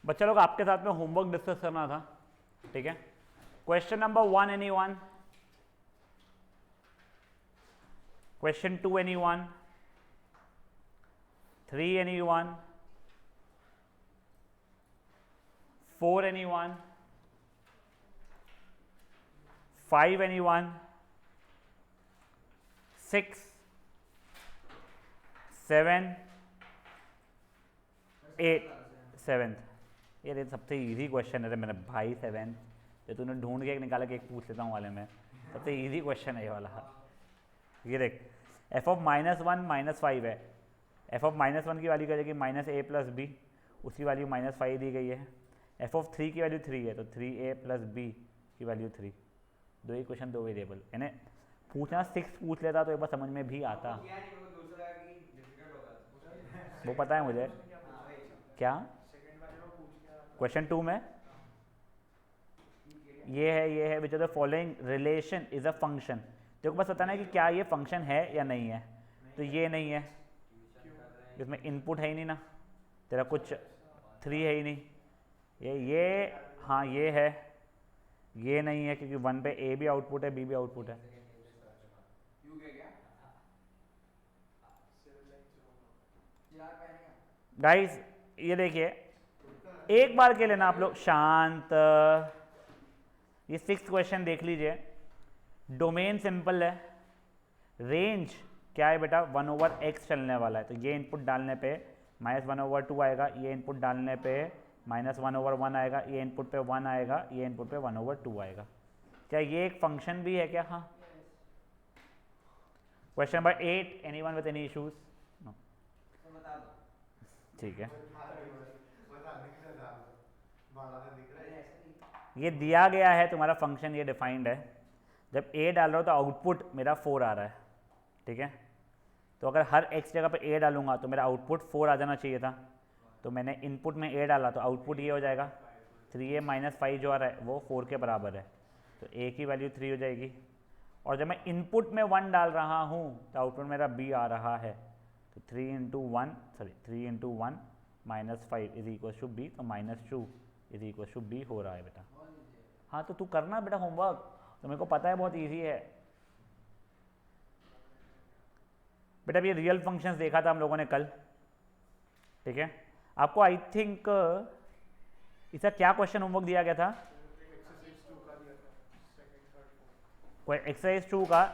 बच्चा लोग आपके साथ में होमवर्क डिस्कस करना था, ठीक है। Question number 1 anyone, question 2 anyone, 3 anyone, 4 anyone, 5 anyone, 6, 7, 8, 7th। ये सबसे इजी क्वेश्चन है मेरे भाई, 7th जो तूने ढूंढ के निकाला कि एक पूछ लेता हूँ वाले में, सबसे इजी क्वेश्चन है ये वाला। ये देख, f ऑफ -1 -5 है, f ऑफ -1 की वैल्यू क्या जाएगी -a + b, उसकी वैल्यू -5 दी गई है। f ऑफ 3 की वैल्यू 3 है, तो 3a + b की वैल्यू 3। दो इक्वेशन दो वेरिएबल, यानी पूछना 6 पूछ लेता तो एक बार समझ में भी आता। वो पता है मुझे। क्या क्वेश्चन 2 में ये है which of the following relation is a function. तेरे को बस बताना है कि क्या ये फंक्शन है या नहीं है। तो ये नहीं है, इसमें इनपुट है ही नहीं ना, तेरा कुछ 3 है ही नहीं। ये हाँ ये है, ये नहीं है क्योंकि 1 पे a भी आउटपुट है, b भी आउटपुट है। गाइस ये देखिए, एक बार के लेना आप लोग शांत। ये 6th क्वेश्चन देख लीजिए, डोमेन सिंपल है, रेंज क्या है बेटा 1/x चलने वाला है, तो ये इनपुट डालने पे -1/2 आएगा, ये इनपुट डालने पे -1/1 आएगा, ये इनपुट पे 1 आएगा, ये इनपुट पे 1/2 आएगा। क्या ये एक फंक्शन भी है क्या? हाँ। Question number 8, anyone with any issues? No, ठीक है। ये दिया गया है तुम्हारा फंक्शन, ये डिफाइंड है। जब a डाल रहा हो तो आउटपुट मेरा 4 आ रहा है, ठीक है। तो अगर हर x जगह पे a डालूंगा तो मेरा आउटपुट 4 आ जाना चाहिए था, तो मैंने इनपुट में a डाला तो आउटपुट ये हो जाएगा 3a - 5 जो आ रहा है वो 4 के बराबर है, तो a की वैल्यू 3 हो जाएगी। और जब मैं इनपुट में 1 डाल रहा हूँ तो आउटपुट मेरा b आ रहा है, तो 3 × 1 -5 = b, तो -2 = b हो रहा है बेटा। हाँ तो तू करना बेटा होमवर्क, तो मेरे को पता है बहुत इजी है बेटा। ये रियल फंक्शंस देखा था हम लोगों ने कल, ठीक है। आपको आई थिंक इसका क्या क्वेश्चन होमवर्क दिया गया था? एक्सरसाइज 2 का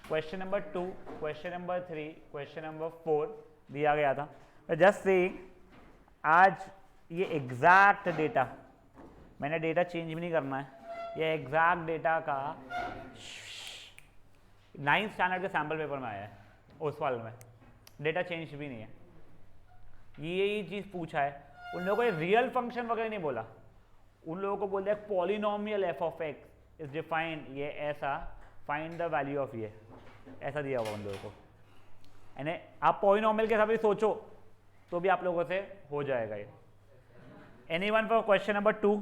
question number 2, question number 3, question number 4 दिया गया था। जस्ट से आज ये एग्जैक्ट डेटा, मैंने डेटा चेंज भी नहीं करना है, ये एग्जैक्ट डेटा का 9th स्टैंडर्ड के सैम्पल पेपर में आया है, उस वाले में डेटा चेंज भी नहीं है। यही चीज़ पूछा है उन लोगों को, रियल फंक्शन वगैरह नहीं बोला, उन लोगों को बोल दिया polynomial f of x is defined, ये ऐसा, फाइंड द वैल्यू ऑफ ये, ऐसा दिया हुआ उन लोगों को। यानी आप पॉलिनोमियल के हिसाब से सोचो तो भी आप लोगों से हो जाएगा ये। Anyone for question number 2,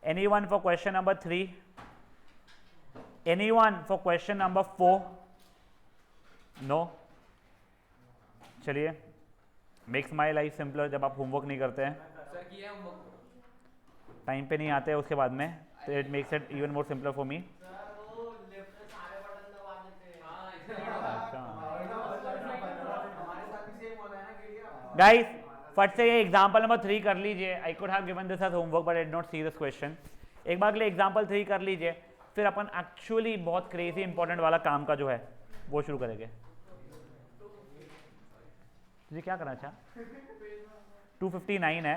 anyone for question number 3, anyone for question number 4? No. चलिए, मेक्स माई लाइफ सिंपलर जब आप होमवर्क नहीं करते हैं, टाइम पे नहीं आते हैं उसके बाद में, तो it makes it even more simpler for me. Guys फट से ये एग्जांपल नंबर 3 कर लीजिए। I could have given this as homework but I did not see this question. एक बार के लिए एग्जांपल 3 कर लीजिए, फिर अपन एक्चुअली बहुत क्रेजी इंपॉर्टेंट वाला काम का जो है वो शुरू करेंगे। तुझे क्या करना चाह? 259 है।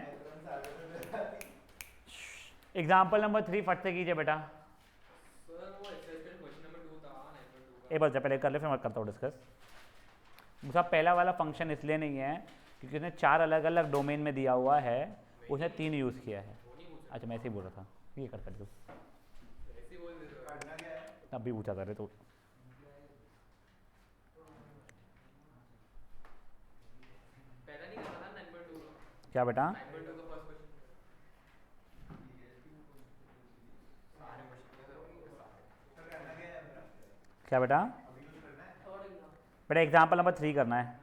एग्जाम्पल नंबर 3 फट से कीजिए बेटा। एक बार पहले कर ले, फिर मैं करता हूँ डिस्कस। उसका पहला वाला फंक्शन इसलिए नहीं है क्योंकि उसने 4 अलग अलग डोमेन में दिया हुआ है, उसने 3 यूज़ किया है। अच्छा मैं ऐसे ही बोल रहा था, ये कर दो, तब भी पूछा था रे तो। क्या बेटा? क्या बेटा? बेटा एग्जाम्पल नंबर 3 करना है।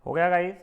हो गया गाइस?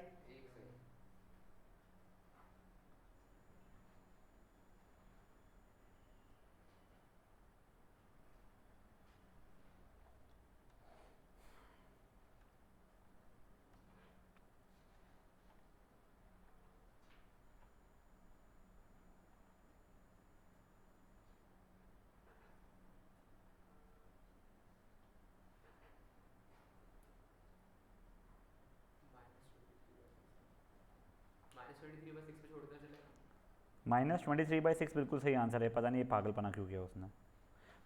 -23/6 बिल्कुल सही आंसर है। पता नहीं ये पागलपना क्यों किया उसने।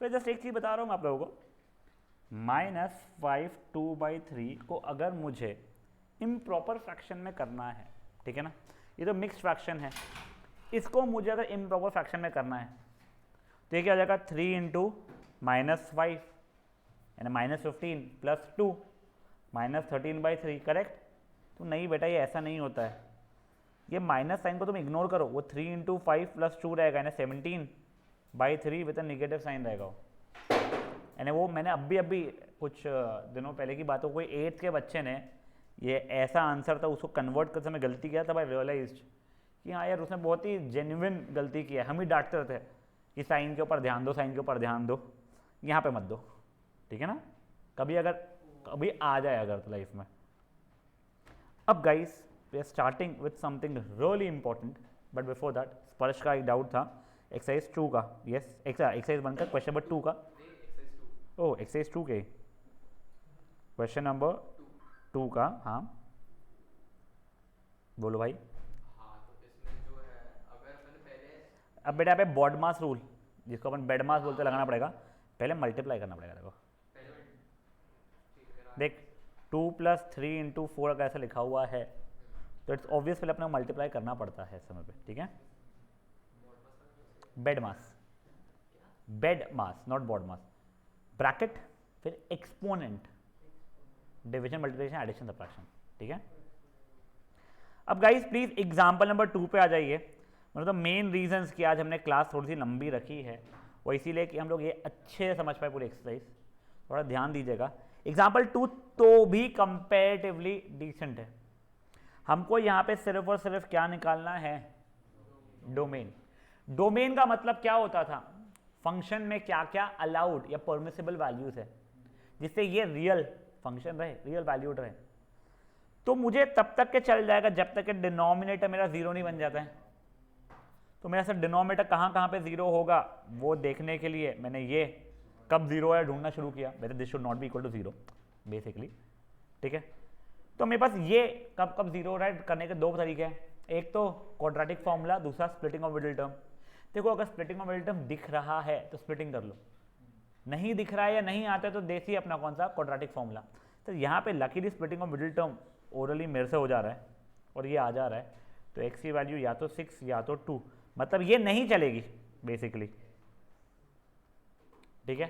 तो जस्ट एक चीज़ बता रहा हूँ मैं आप लोगों को, -5/2/3 को अगर मुझे इम्प्रॉपर फ्रैक्शन में करना है, ठीक है ना, ये तो मिक्स्ड फ्रैक्शन है, इसको मुझे अगर इम्प्रॉपर फ्रैक्शन में करना है तो ये क्या हो जाएगा, 3 × -5 यानी -15 + 2 -13/3, करेक्ट? तो नहीं बेटा, ये ऐसा नहीं होता है। ये माइनस साइन को तुम इग्नोर करो, वो 3 × 5 + 2 रहेगा, यानी 17/3 विद नेगेटिव साइन रहेगा वो। यानी वो मैंने अभी कुछ दिनों पहले की बात हो, कोई 8th के बच्चे ने ये ऐसा आंसर था, उसको कन्वर्ट करते समय गलती किया, तब आई रियलाइज्ड कि हाँ यार उसने बहुत ही जेन्युइन गलती की है। हम ही डांटते रहते कि साइन के ऊपर ध्यान दो, साइन के ऊपर ध्यान दो, यहाँ पे मत दो, ठीक है ना? कभी आ जाए अगर तो लाइफ में। अब guys we are starting with something really important, but before that Sparsh का एक डाउट था एक्सरसाइज 2 का। यस, एक्सरसाइज 1 का क्वेश्चन नंबर 2 का। ओह, एक्सरसाइज 2 के क्वेश्चन नंबर 2 का। हाँ बोलो भाई। हाँ, तो इसमें जो है, अगर अपन पहले, अब बेटा पे बॉड मास रूल, जिसको अपन बेड मास बोलते, लगाना पड़ेगा। पहले मल्टीप्लाई करना पड़ेगा देखो। देख 2 + 3 × 4 अगर ऐसा लिखा हुआ है तो इट्स ऑब्वियस पहले अपने मल्टीप्लाई करना पड़ता है इस समय पे, ठीक है? BEDMAS not BODMAS, bracket फिर exponent, division, multiplication, addition, subtraction, ठीक है? अब गाइस प्लीज एग्जांपल नंबर 2 पे आ जाइए। मतलब मेन रीजंस कि आज हमने क्लास थोड़ी सी लंबी रखी है वो इसीलिए कि हम लोग ये अच्छे से समझ पाए पूरी एक्सरसाइज, थोड़ा ध्यान दीजिएगा। एग्जाम्पल 2 तो भी कंपेरेटिवली डिसेंट है। हमको यहाँ पे सिर्फ और सिर्फ क्या निकालना है, डोमेन। डोमेन का मतलब क्या होता था, फंक्शन में क्या क्या अलाउड या परमिसिबल वैल्यूज है जिससे ये रियल फंक्शन रहे, रियल वैल्यूड रहे। तो मुझे तब तक के चल जाएगा जब तक कि डिनोमिनेटर मेरा 0 नहीं बन जाता है। तो मेरा सर डिनोमिनेटर कहाँ कहाँ पे 0 होगा वो देखने के लिए मैंने ये कब 0 है ढूंढना शुरू किया। वैसे this should not be equal to 0 basically, ठीक है? तो मेरे पास ये कब कब 0 राइट करने के दो तरीके हैं, एक तो क्वाड्रेटिक फॉर्मूला, दूसरा स्प्लिटिंग ऑफ मिडिल टर्म। देखो अगर स्प्लिटिंग ऑफ मिडिल टर्म दिख रहा है तो स्प्लिटिंग कर लो, नहीं दिख रहा है या नहीं आता है तो देसी अपना कौन सा क्वाड्रेटिक फॉर्मूला। तो यहाँ पे luckily splitting of middle term orally मेरे से हो जा रहा है और ये आ जा रहा है, तो x की वैल्यू या तो 6 या तो 2, मतलब ये नहीं चलेगी बेसिकली, ठीक है?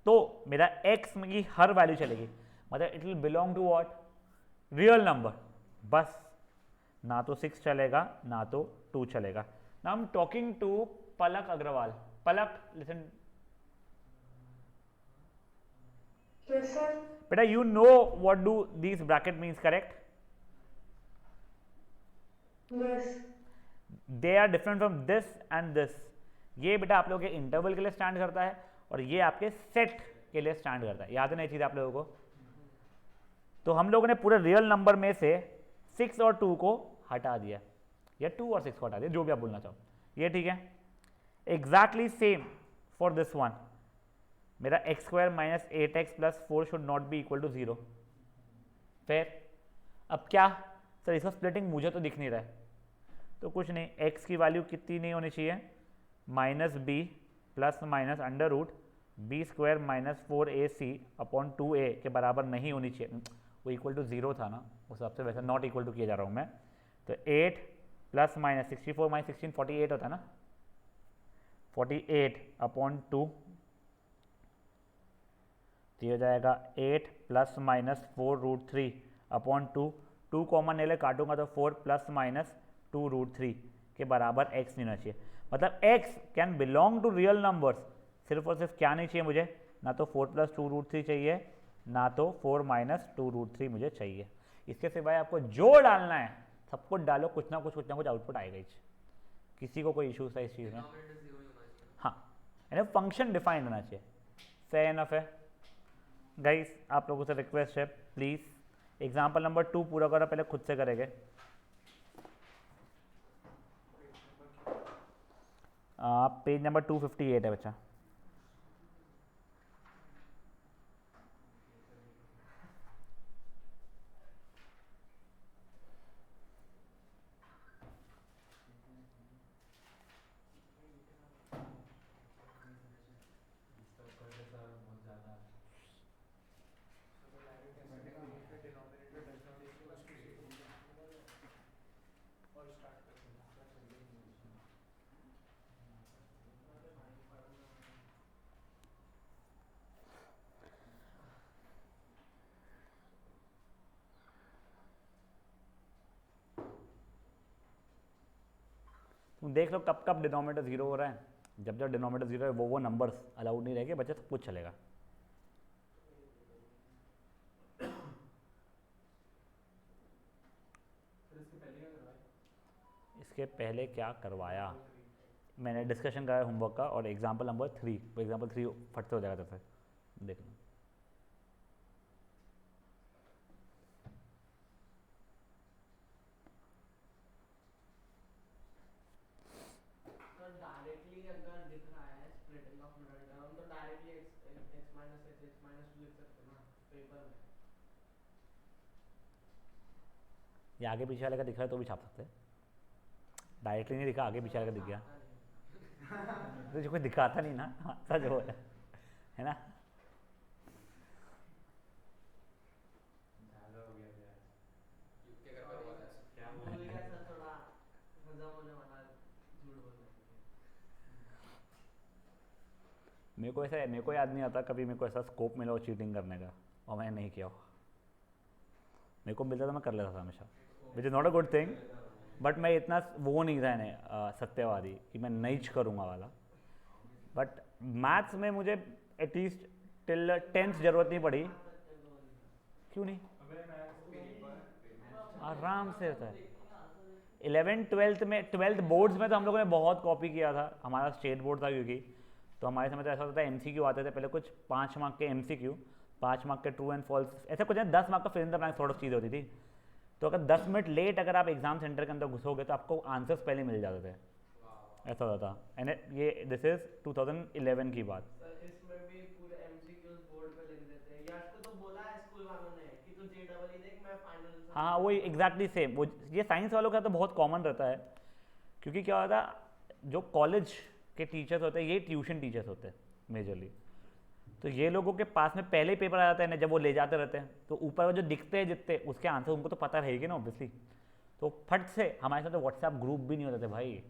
तो मेरा x में की हर वैल्यू चलेगी, मतलब it will belong to what, real number, बस ना तो 6 चलेगा ना तो 2 चलेगा। Now I am talking to Palak Agarwal. Palak listen बेटा, you know what do these bracket means, correct? Yes. They are different from this and this. ये बेटा आप लोगों के इंटरवल के लिए स्टैंड करता है और ये आपके सेट के लिए स्टैंड करता है। याद है ना ये चीज आप लोगों को? तो हम लोगों ने पूरे रियल नंबर में से 6 और 2 को हटा दिया, या 2 और 6 को हटा दिया, जो भी आप बोलना चाहो, ये ठीक है? Exactly same for this one. मेरा x² - 8x + 4 should not be equal to 0। फिर अब क्या सर, इसका स्प्लिटिंग मुझे तो दिख नहीं रहा है, तो कुछ नहीं, x की वैल्यू कितनी नहीं होनी चाहिए, -b ± √b² - 4ac / 2a के बराबर नहीं होनी चाहिए। वो इक्वल टू 0 था ना उस हिसाब से, वैसे नॉट इक्वल टू किया जा रहा हूँ मैं। तो 8 ± 64 - 16 48 होता है ना, 48 / 2, तो ये हो जाएगा 8 ± 4√3 / 2, 2 कॉमन ले ले, काटूंगा तो 4 ± 2√3 के बराबर x नहीं होना चाहिए। मतलब x can belong to real numbers, सिर्फ और सिर्फ क्या नहीं चाहिए मुझे, ना तो 4 + 2√3 चाहिए ना तो 4 माइनस 2√3 मुझे चाहिए। इसके सिवाय आपको जो डालना है सब कुछ डालो, कुछ ना कुछ आउटपुट आएगा ही। किसी को कोई इशूज है इस चीज़ में? डिनोमिनेटर 0 ही होना चाहिए। हाँ, यानी फंक्शन डिफाइंड होना चाहिए। फेयर इनफ है गाइस। आप लोगों से रिक्वेस्ट है, प्लीज़ एग्जाम्पल नंबर 2 पूरा करो, पहले खुद से करेंगे। पेज नंबर 258 है बच्चा। तुम देख लो कब कब डिनोमिनेटर 0 हो रहा है। जब जब डिनोमिनेटर 0 है वो नंबर्स अलाउड नहीं रहेंगे बच्चे, सब कुछ चलेगा। इसके पहले क्या करवाया मैंने? डिस्कशन कराया होमवर्क का, और एग्जाम्पल नंबर 3, वो एग्जाम्पल 3 फट से हो जाएगा जैसे, देख लो। डायरेक्टली अगर दिख रहा है स्प्लिटिंग ऑफ मिडल टर्म तो directly x minus h x minus 2 लिख सकते हैं ना पेपर में। ये आगे पीछे वाले का दिख रहा है तो भी छाप सकते हैं। डायरेक्टली नहीं दिखा, आगे पीछे वाले का दिख गया तो जो कोई दिखाता नहीं ना, हाँ सच वो है ना। युक्ति अगर करवा दे क्या भूल गया सर, थोड़ा हजम होने वाला झूठ बोलने के लिए। मेरे को याद नहीं आता कभी मेरे को ऐसा स्कोप मिला हो चीटिंग करने का, और मैंने नहीं किया हो। मेरे को मिलता था मैं कर लेता था हमेशा, which is not a good thing, but मैं इतना वो नहीं था सत्यवादी कि मैं नहीं करूँगा वाला। बट मैथ्स में मुझे एटलीस्ट टिल 10th जरूरत नहीं पड़ी। क्यों नहीं? आराम से होता है। 11th 12th में, 12th बोर्ड्स में तो हम लोगों ने बहुत कॉपी किया था। हमारा स्टेट बोर्ड था क्योंकि, तो हमारे समय तो ऐसा होता था MCQ आते थे पहले, कुछ 5 मार्क के MCQ, 5 मार्क के ट्रू एंड फॉल्स, ऐसा कुछ है, 10 मार्क का fill in the blank sort of चीज़ होती थी। तो अगर 10 मिनट लेट अगर आप एग्जाम सेंटर के अंदर घुसोगे तो आपको आंसर्स पहले मिल जाते थे, ऐसा होता था। एंड ये दिस इज 2011 की बात। सर इसमें भी पूरे MCQs बोर्ड पे लिख देते हैं। यश को तो बोला है स्कूल वालों ने कि तू JEE देख, मैं फाइनल। हाँ वही एग्जैक्टली सेम। वो ये साइंस वालों का तो बहुत कॉमन रहता है, क्योंकि क्या होता है जो कॉलेज के टीचर्स होते हैं ये ट्यूशन टीचर्स होते हैं मेजरली, तो ये लोगों के पास में पहले ही पेपर आ जाता है ना, जब वो ले जाते रहते हैं तो ऊपर जो दिखते हैं जितने उसके आंसर उनको तो पता रहेगी ना ऑब्वियसली। तो फट से हमारे साथ तो व्हाट्सएप ग्रुप भी नहीं होते थे भाई।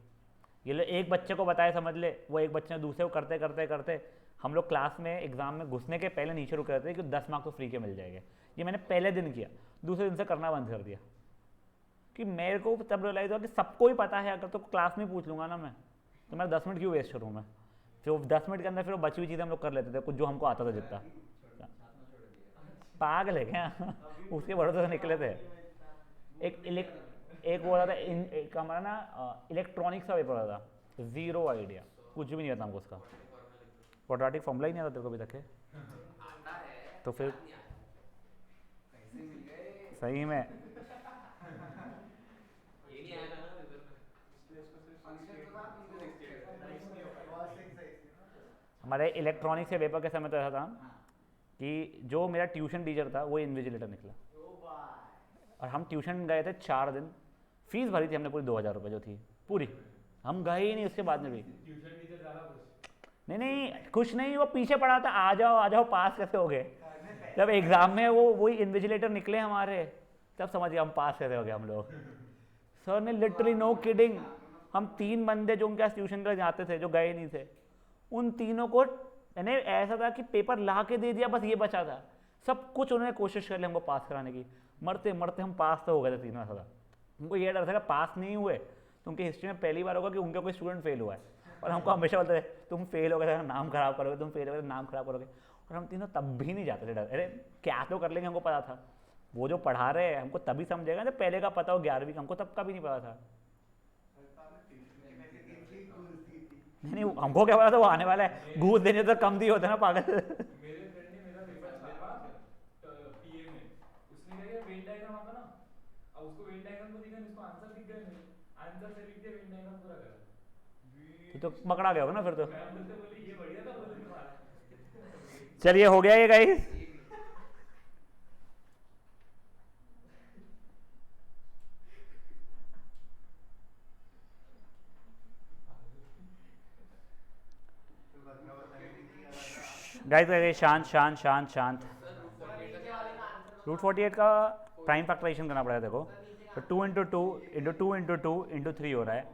ये लोग एक बच्चे को बताए समझ ले, वो एक बच्चे ने दूसरे को करते करते करते हम लोग क्लास में एग्जाम में घुसने के पहले नीचे रुक रहते थे कि 10 मार्क्स तो फ्री के मिल जाएंगे। ये मैंने पहले दिन किया, दूसरे दिन से करना बंद कर दिया, कि मेरे को तब रियलाइज हुआ कि सबको ही पता है, अगर तो क्लास में पूछ लूँगा ना मैं, तो मैं 10 मिनट क्यों वेस्ट करूँ मैं। फिर वो 10 मिनट के अंदर फिर वो बची हुई चीज़ें हम लोग कर लेते थे, कुछ जो हमको आता था जितना। पागल है क्या उसके भरोसे से निकले थे। एक वो था एक हमारा ना इलेक्ट्रॉनिक्स का पेपर था, जीरो आइडिया, कुछ भी नहीं आता हमको उसका। क्वाड्रेटिक फॉर्मूला ही नहीं आता तेरे को अभी तक है? आता है तो फिर याद नहीं आता। कैसे मिल गए? सही में ये नहीं आएगा ना पेपर में। हमारे इलेक्ट्रॉनिक्स के पेपर के समय तो ऐसा था कि जो मेरा ट्यूशन टीचर था वो इन्विजिलेटर निकला, और हम ट्यूशन गए थे 4 दिन, फीस भरी थी हमने पूरी 2000 रुपये जो थी पूरी, हम गए ही नहीं उसके बाद में भी। ट्यूशन टीचर ज़्यादा खुश। नहीं खुश नहीं, वो पीछे पड़ा था, आ जाओ पास कैसे हो गए। जब एग्जाम में वो वही इन्विजिलेटर निकले हमारे, तब समझ गए हम पास कैसे हो गए हम लोग। सर ने लिटरली नो किडिंग, हम 3 बंदे जो उनके ट्यूशन के जाते थे जो गए नहीं थे, उन तीनों को यानी ऐसा था कि पेपर ला के दे दिया, बस ये बचा था। सब कुछ उन्होंने कोशिश कर ली हमको पास कराने की, मरते मरते हम पास तो हो गए थे तीनों। ऐसा था उनको ये डर था कि पास नहीं हुए तो उनकी हिस्ट्री में पहली बार होगा कि उनका कोई स्टूडेंट फेल हुआ है, और हमको हमेशा बोलते थे तुम फेल हो गए नाम खराब करोगे, तुम फेल हो गए नाम खराब करोगे। और हम तीनों तब भी नहीं जाते थे डर, अरे क्या तो कर लेंगे, हमको पता था वो जो पढ़ा रहे हैं हमको तभी समझेगा जब पहले का पता हो 11वीं का, हमको तब का भी नहीं पता था। नहीं नहीं हमको क्या पता था वो आने वाला है, घूस देने तो कम दिए होते ना पागल। मेरे फ्रेंड ने मेरा पेपर छापा पीए में, उसने क्या किया वेन डायग्राम आता ना, अब उसको वेन डायग्राम को दिखा नहीं, उसको आंसर दिख गए, मेरे आंसर से लिख दिया वेन डायग्राम पूरा कर। तो पकड़ा गया होगा ना फिर तो। मैं बोलते बोले ये बढ़िया था, बोले तुम्हारा। चलिए हो गया ये गाइस। गाइस शांत शांत शांत शांत। रूट 48 का प्राइम फैक्टराइजेशन करना पड़ेगा देखो, तो 2 इंटू 2 इंटू 2 इंटू 2 इंटू 3 हो रहा है,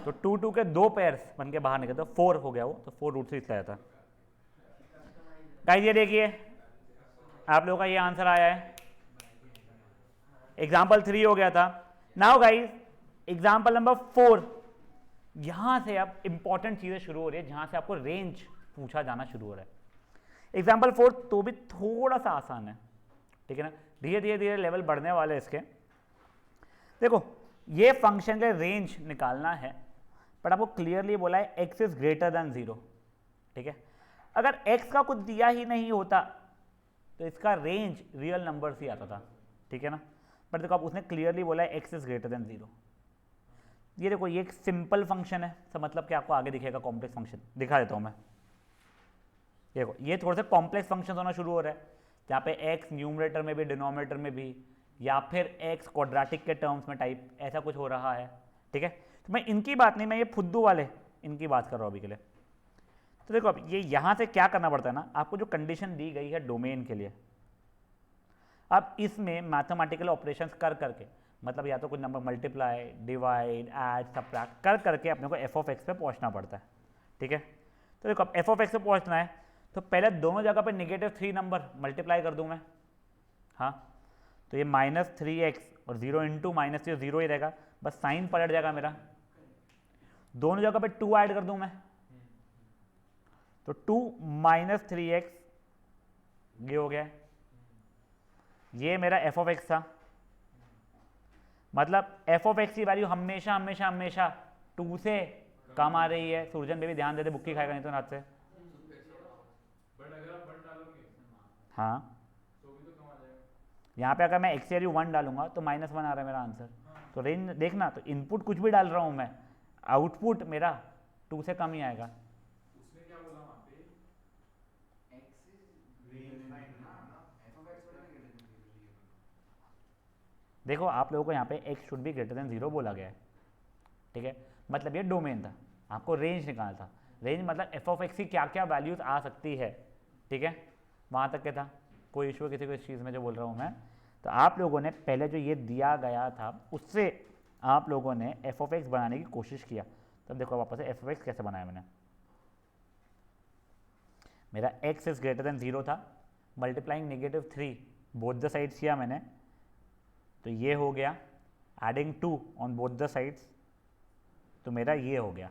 तो 2 2 के 2 पेयर्स बन के बाहर निकले तो 4 हो गया वो, तो 4 रूट 3 इसलिए आया था। गाइस ये देखिए आप लोगों का ये आंसर आया है, एग्जाम्पल 3 हो गया था। नाउ गाइस एग्जाम्पल नंबर 4, यहां से अब इंपॉर्टेंट चीजें शुरू हो रही है, जहां से आपको रेंज पूछा जाना शुरू हो रहा है। एग्जाम्पल 4 तो भी थोड़ा सा आसान है, ठीक है ना, धीरे धीरे धीरे लेवल बढ़ने वाले हैं इसके। देखो ये फंक्शन का रेंज निकालना है, बट आपको क्लियरली बोला है x इज ग्रेटर देन 0, ठीक है। अगर x का कुछ दिया ही नहीं होता तो इसका रेंज रियल नंबर से आता था, ठीक है ना, बट देखो अब उसने क्लियरली बोला है x इज ग्रेटर देन 0। ये देखो ये एक सिंपल फंक्शन है, तो मतलब कि आपको आगे दिखेगा कॉम्प्लेक्स फंक्शन, दिखा देता हूं मैं। देखो ये थोड़े से कॉम्प्लेक्स फंक्शन होना शुरू हो रहा है, जहाँ पे x न्यूमरेटर में भी डिनोमिनेटर में भी, या फिर x क्वाड्रेटिक के टर्म्स में टाइप ऐसा कुछ हो रहा है, ठीक है। तो मैं इनकी बात नहीं, मैं ये फुद्दू वाले इनकी बात कर रहा हूँ अभी के लिए। तो देखो अब ये यहाँ से क्या करना पड़ता है ना, आपको जो कंडीशन दी गई है डोमेन के लिए, अब इसमें मैथमेटिकल ऑपरेशंस कर करके, मतलब या तो कुछ number multiply divide add subtract कर करके अपने को एफ ऑफ एक्स पे पहुँचना पड़ता है, ठीक है। तो देखो अब एफ ऑफ एक्स पे पहुँचना है तो पहले दोनों जगह पे -3 नंबर मल्टीप्लाई कर दूं मैं, हाँ, तो ये -3x और 0 इंटू -3 0 ही रहेगा, बस साइन पलट जाएगा मेरा। दोनों जगह पे 2 ऐड कर दूं मैं, तो 2 -3x ये हो गया, ये मेरा एफ ऑफ एक्स था, मतलब एफ ऑफ एक्स की वैल्यू हमेशा हमेशा हमेशा 2 से कम आ रही है। सुरजन पे भी ध्यान देते, बुक्की खाएगा नहीं तो हाथ से। बट अगर आप 1 डालोगे हाँ तो भी तो कम आ जाएगा। यहाँ पे अगर मैं x वैल्यू 1 डालूंगा तो -1 आ रहा है मेरा आंसर। तो रेंज देखना, तो इनपुट कुछ भी डाल रहा हूँ मैं, आउटपुट मेरा 2 से कम ही आएगा। उसने क्या बोला वहाँ पे, देखो आप लोगों को यहाँ पे x should be greater than 0 बोला गया है, ठीक है, मतलब ये डोमेन था, आपको रेंज निकालना था। रेंज मतलब एफ ऑफ एक्स की क्या क्या वैल्यूज आ सकती है, ठीक है, वहाँ तक के था, कोई इशू किसी को इस चीज़ में जो बोल रहा हूँ मैं। तो आप लोगों ने पहले जो ये दिया गया था उससे आप लोगों ने एफ ऑफ एक्स बनाने की कोशिश किया। तब देखो वापस से एफ ऑफ एक्स कैसे बनाया मैंने, मेरा x इज ग्रेटर देन 0 था, मल्टीप्लाइंग -3 बोथ द साइड्स किया मैंने, तो ये हो गया, adding 2 on both the sides, तो मेरा ये हो गया।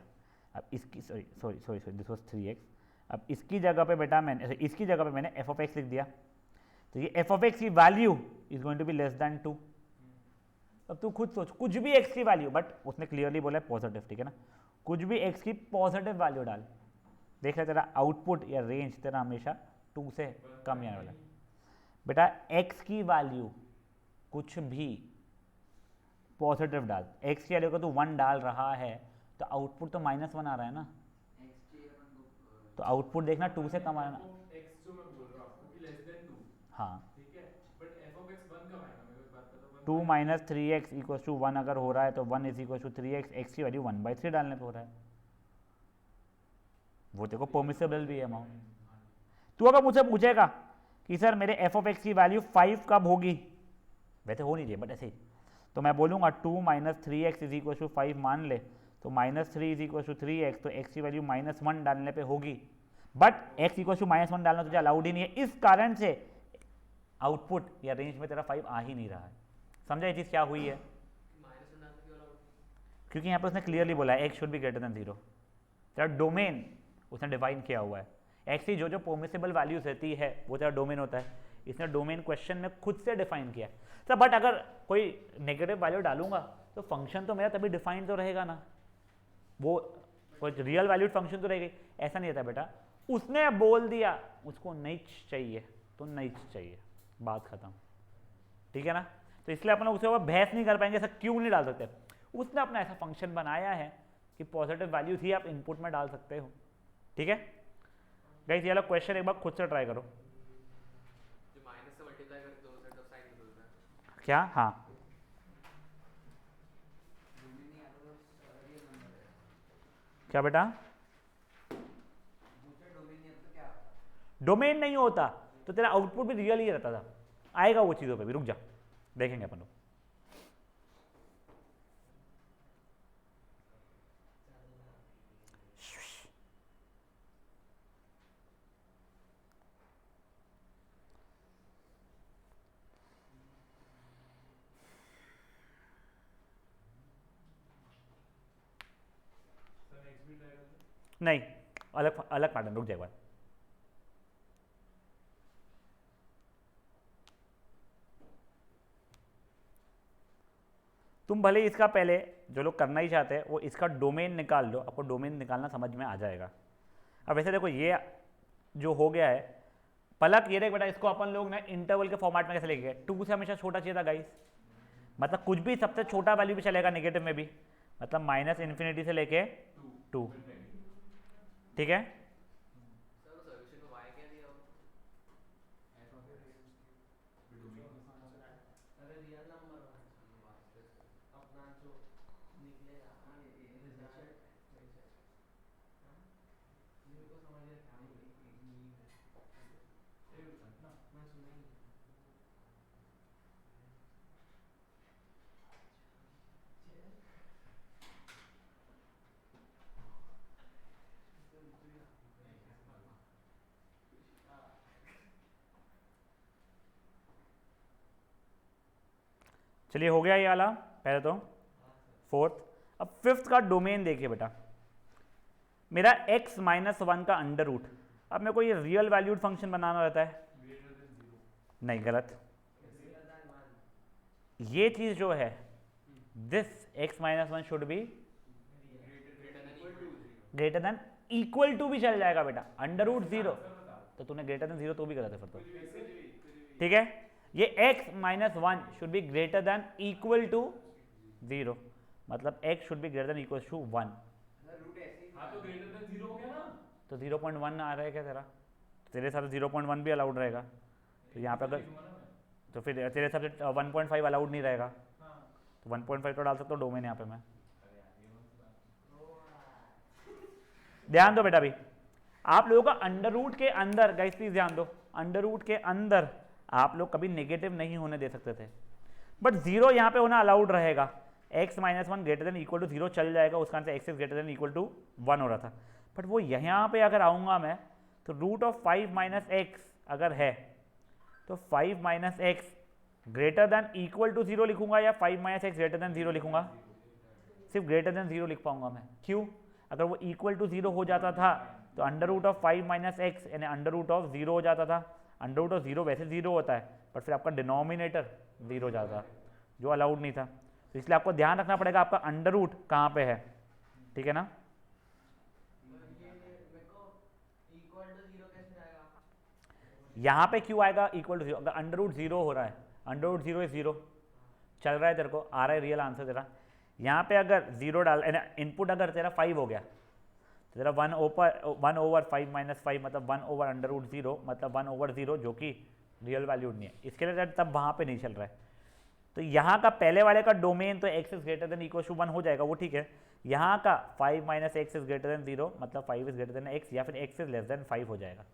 अब इसकी सॉरी दिस वाज 3x, अब इसकी जगह पे बेटा मैंने इसकी जगह पे मैंने एफ ऑफ एक्स लिख दिया, तो ये एफ ऑफ एक्स की value is going to be less than 2। अब तू खुद सोच, कुछ भी एक्स की वैल्यू, बट उसने क्लियरली बोला है पॉजिटिव, ठीक है ना, कुछ भी एक्स की पॉजिटिव वैल्यू डाल, देख रहे तेरा आउटपुट या रेंज तेरा हमेशा 2 से कम ही आने वाला है। बेटा एक्स की वैल्यू कुछ भी पॉजिटिव डाल, एक्स की वैल्यू को तू 1 डाल रहा है तो आउटपुट तो -1 आ रहा है ना, तो आउटपुट देखना 2 से कम आ रहा है ना। x जो मैं बोल रहा हूँ आपको कि लेस देन 2, हाँ, ठीक है, बट f of x 1 कब आएगा, मेरे को एक बात पता, 2 - 3x = 1 अगर हो रहा है तो 1 = 3x, x की वैल्यू 1/3 डालने पे हो रहा है, वो देखो परमिसेबल भी है अमाउंट। तू अगर मुझसे पूछेगा कि सर मेरे एफ ऑफ एक्स की वैल्यू 5 कब होगी, वैसे हो नहीं चाहिए बट ऐसे ही, तो मैं बोलूँगा 2 - 3x = 5 मान ले, तो -3 = 3x, तो x की वैल्यू -1 डालने पे होगी, बट x = -1 डालना तुझे अलाउड ही नहीं है, इस कारण से आउटपुट या रेंज में तेरा 5 आ ही नहीं रहा है। समझा ये चीज़ क्या हुई है, क्योंकि यहाँ पर उसने क्लियरली बोला है x should be greater than 0, तेरा डोमेन उसने डिफाइन किया हुआ है। एक्स की जो जो परमिसिबल वैल्यूज रहती है वो तेरा डोमेन होता है। इसने डोमेन क्वेश्चन में खुद से डिफाइन किया है सर, बट अगर कोई नेगेटिव वैल्यू डालूंगा तो फंक्शन तो मेरा तभी डिफाइन तो रहेगा ना, वो कोई रियल वैल्यूड फंक्शन तो रहेगी। ऐसा नहीं रहता बेटा, उसने बोल दिया उसको नहीं चाहिए तो नहीं चाहिए, बात खत्म, ठीक है ना। तो इसलिए अपन लोग उसके ऊपर बहस नहीं कर पाएंगे, ऐसा क्यों नहीं डाल सकते। उसने अपना ऐसा फंक्शन बनाया है कि पॉजिटिव वैल्यू ही आप इनपुट में डाल सकते हो, ठीक है। गाइस ये वाला क्वेश्चन एक बार खुद से ट्राई करो। जो माइनस से मल्टीप्लाई करके दो सेट ऑफ साइन बदलता है क्या? हाँ क्या बेटा? डोमेन नहीं होता तो तेरा आउटपुट भी रियल ही रहता था, आएगा वो चीज़ों पे भी, रुक जा देखेंगे अपन लोग। नहीं, अलग अलग पैटर्न, रुक जाए एक बार। तुम भले इसका पहले जो लोग करना ही चाहते हैं वो इसका डोमेन निकाल लो, आपको डोमेन निकालना समझ में आ जाएगा। अब वैसे देखो ये जो हो गया है पलक, ये देख बेटा इसको अपन लोग ना इंटरवल के फॉर्मेट में कैसे लेके गए, 2 से हमेशा छोटा चाहिए था गाइस, मतलब कुछ भी सबसे छोटा वैल्यू भी चलेगा नेगेटिव में भी, मतलब माइनस इन्फिनिटी से लेके 2, ठीक है। सर सॉल्यूशन में y क्या दिया हो अरे रियल नंबर अपना जो निकलेगा रिजल्ट मेरे को समझ में क्या मैं सुना ही चलिए हो गया ये वाला पहले तो फोर्थ। अब फिफ्थ का डोमेन देखिए बेटा, मेरा x माइनस 1 का अंडर रूट। अब मेरे को ये रियल वैल्यूड फंक्शन बनाना रहता है, नहीं गलत, ये चीज जो है this x minus 1 should be greater than equal to भी चल जाएगा बेटा, अंडर रूट 0 तो तूने ग्रेटर देन 0 तो भी गलत है फिर तो, ठीक है। ये x minus 1 should be greater than equal to 0, मतलब x should be greater than equal to 1। हाँ तो ग्रेटर देन 0 हो गया ना, तो 0.1 आ रहा है क्या तेरा? तेरे साथ 0.1 भी अलाउड रहेगा, तो यहाँ पे अगर तो फिर तेरे हिसाब से 1.5 अलाउड नहीं रहेगा, तो 1.5 तो डाल सकता हूँ डोमेन यहाँ पे मैं। ध्यान दो बेटा, भी आप लोगों का अंडर रूट के अंदर, गाइस प्लीज ध्यान दो, अंडर रूट के अंदर आप लोग कभी नेगेटिव नहीं होने दे सकते थे, बट 0 यहाँ पे होना अलाउड रहेगा। x minus 1 greater than equal to 0 चल जाएगा, उसका answer x is greater than equal to 1 हो रहा था, बट वो यहाँ पे अगर आऊँगा मैं तो रूट ऑफ 5 माइनस एक्स अगर है तो 5 minus x greater than equal to 0 लिखूंगा या 5 माइनस एक्स ग्रेटर देन 0 लिखूंगा? सिर्फ ग्रेटर देन 0 लिख पाऊंगा मैं, क्यों? अगर वो इक्वल टू 0 हो जाता था तो under root of 5 minus x यानी अंडर रूट ऑफ 0 हो जाता था। अंडर रूट ऑफ 0 वैसे 0 होता है, बट फिर आपका डिनोमिनेटर 0 हो जाता, जो अलाउड नहीं था। तो इसलिए आपको ध्यान रखना पड़ेगा आपका अंडर रूट कहाँ पे है, ठीक है ना। यहाँ पे क्यों आएगा इक्वल टू 0? अगर अंडर रूट 0 हो रहा है, अंडर रूट 0 इज 0 चल रहा है, तेरे को आ रहा है रियल आंसर तेरा। यहाँ पे अगर 0 डाल, इनपुट अगर तेरा 5 हो गया तो तेरा 1 ओवर 5 माइनस 5 मतलब 1 ओवर अंडर रूट 0 मतलब 1 ओवर 0 जो कि रियल वैल्यूड नहीं है, इसके लिए तब वहाँ पे नहीं चल रहा है। तो यहाँ का पहले वाले का डोमेन तो x is greater than equal to 1 हो जाएगा, वो ठीक है। यहाँ का 5 minus x is greater than 0 मतलब 5 इज ग्रेटर देन x या फिर x इज लेस देन 5 हो जाएगा।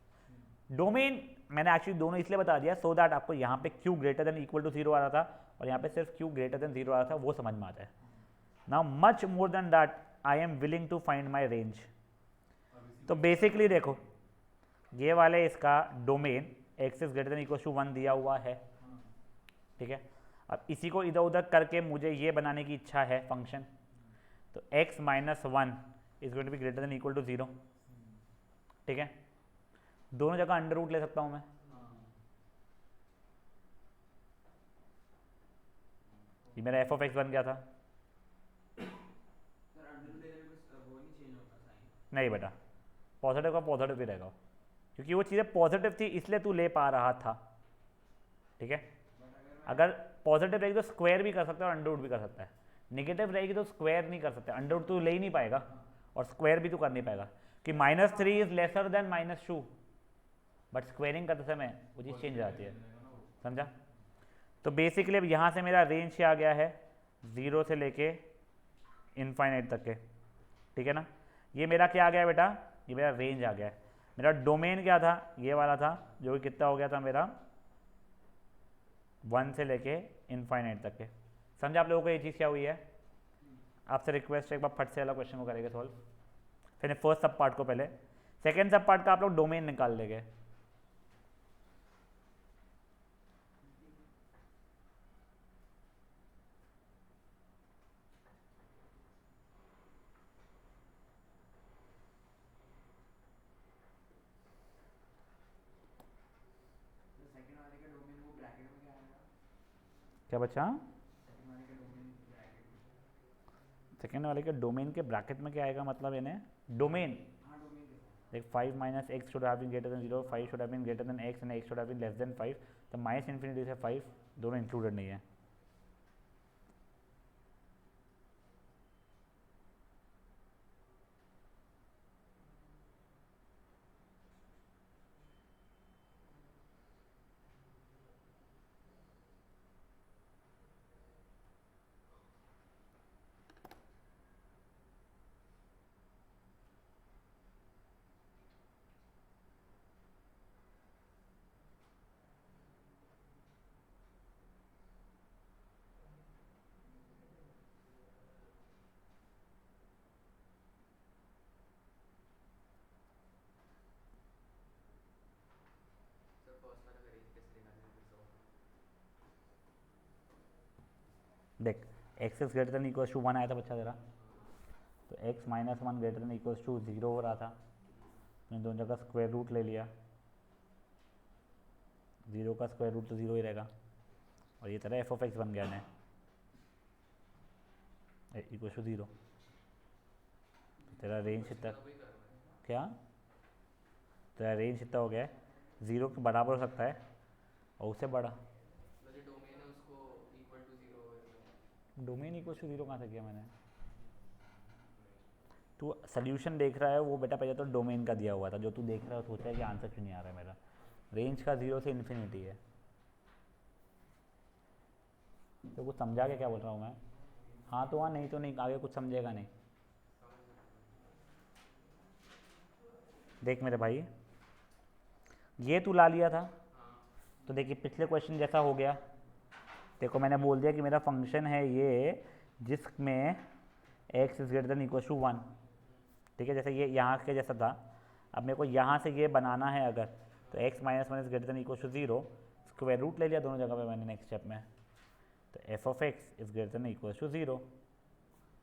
डोमेन मैंने एक्चुअली दोनों इसलिए बता दिया सो दैट आपको यहाँ पे q greater than equal to 0 आ रहा था और यहाँ पे सिर्फ q ग्रेटर देन 0 आ रहा था, वो समझ में आता है। Now much more than that I am willing to find my range. तो बेसिकली देखो ये वाले इसका domain x is greater than equal to 1 दिया हुआ है, ठीक है। अब इसी को इधर उधर करके मुझे ये बनाने की इच्छा है फंक्शन, तो x minus 1 is going to be greater than equal to 0, ठीक है। दोनों जगह अंडर रूट ले सकता हूँ मैं। ये मेरा एफ ऑफ एक्स बन गया था। सर अंडर रूट लेने में कुछ वो नहीं चेंज होता साइन? नहीं बेटा, पॉजिटिव का पॉजिटिव भी रहेगा, क्योंकि वो चीज़ें पॉजिटिव थी इसलिए तू ले पा रहा था, ठीक है। अगर पॉजिटिव रहेगी तो स्क्वायर भी कर सकता है और अंडर रूट भी कर सकता है, नेगेटिव रहेगी तो स्क्वायर नहीं कर सकता, अंडर रूट तो ले ही नहीं पाएगा और स्क्वायर भी तो कर नहीं पाएगा, कि -3 is lesser than -2, but squaring करते समय वो चीज़ चेंज हो जाती है, समझा। तो बेसिकली अब यहाँ से मेरा रेंज क्या आ गया है, 0 से लेके इनफाइनाइट तक के, ठीक है ना। ये मेरा क्या आ गया बेटा, ये मेरा रेंज आ गया है। मेरा डोमेन क्या था, ये वाला था, जो कि कितना हो गया था मेरा 1 से लेके इनफाइनाइट तक के। समझा आप लोगों को ये चीज़ क्या हुई है। आपसे रिक्वेस्ट है एक बार फट से वाला क्वेश्चन को करेंगे सॉल्व, फिर फर्स्ट सब पार्ट को पहले, सेकेंड सब पार्ट का आप लोग डोमेन निकाल लेंगे। सेकंड वाले का डोमेन वो ब्रैकेट में क्या आएगा? क्या बच्चा, सेकंड वाले का डोमेन ब्रैकेट में? सेकेंड वाले के डोमेन के ब्रैकेट में क्या आएगा, मतलब इन्हें डोमेन हाँ डोमेन के साथ। देख 5 - x should have been greater than 0, 5 should have been greater than x and x should have been less than 5, तो -∞ से 5 दोनों इंक्लूडेड नहीं है। सर फर्स्ट वाला का रेंज कैसे निकालेंगे फिर से? देख x is greater than equals to 1 आया था बच्चा तेरा, तो x - 1 greater than equals to 0 हो रहा था, मैंने दोनों जगह स्क्वायर रूट ले लिया, 0 का स्क्वायर रूट तो 0 ही रहेगा, और ये तेरा एफ ऑफ एक्स बन गया ना इक्वल्स टू 0, तेरा रेंज कितना, वही कर रहा है। क्या तेरा रेंज कितना हो गया है, 0 के बराबर हो सकता है और उससे बड़ा। मतलब जो डोमेन है उसको इक्वल टू 0 है। डोमेन इक्वल टू 0 कहाँ से किया मैंने, तू सोल्यूशन देख रहा है वो बेटा पहले तो डोमेन का दिया हुआ था, जो तू देख रहा है सोच रहा है कि आंसर क्यों नहीं आ रहा है मेरा, रेंज का 0 से इन्फिनिटी है। तो कुछ समझा के क्या बोल रहा हूँ मैं, हाँ तो हाँ, नहीं तो नहीं, आगे कुछ समझेगा नहीं। देख मेरे भाई, ये तू ला लिया था, तो देखिए पिछले क्वेश्चन जैसा हो गया, देखो मैंने बोल दिया कि मेरा फंक्शन है ये जिसमें x is greater than equal to 1, ठीक है, जैसे ये यहाँ के जैसा था। अब मेरे को यहाँ से ये बनाना है अगर, तो x - 1 is greater than equal to 0, square root ले लिया दोनों जगह पे मैंने नेक्स्ट स्टेप में, तो f of x is greater than equal to 0,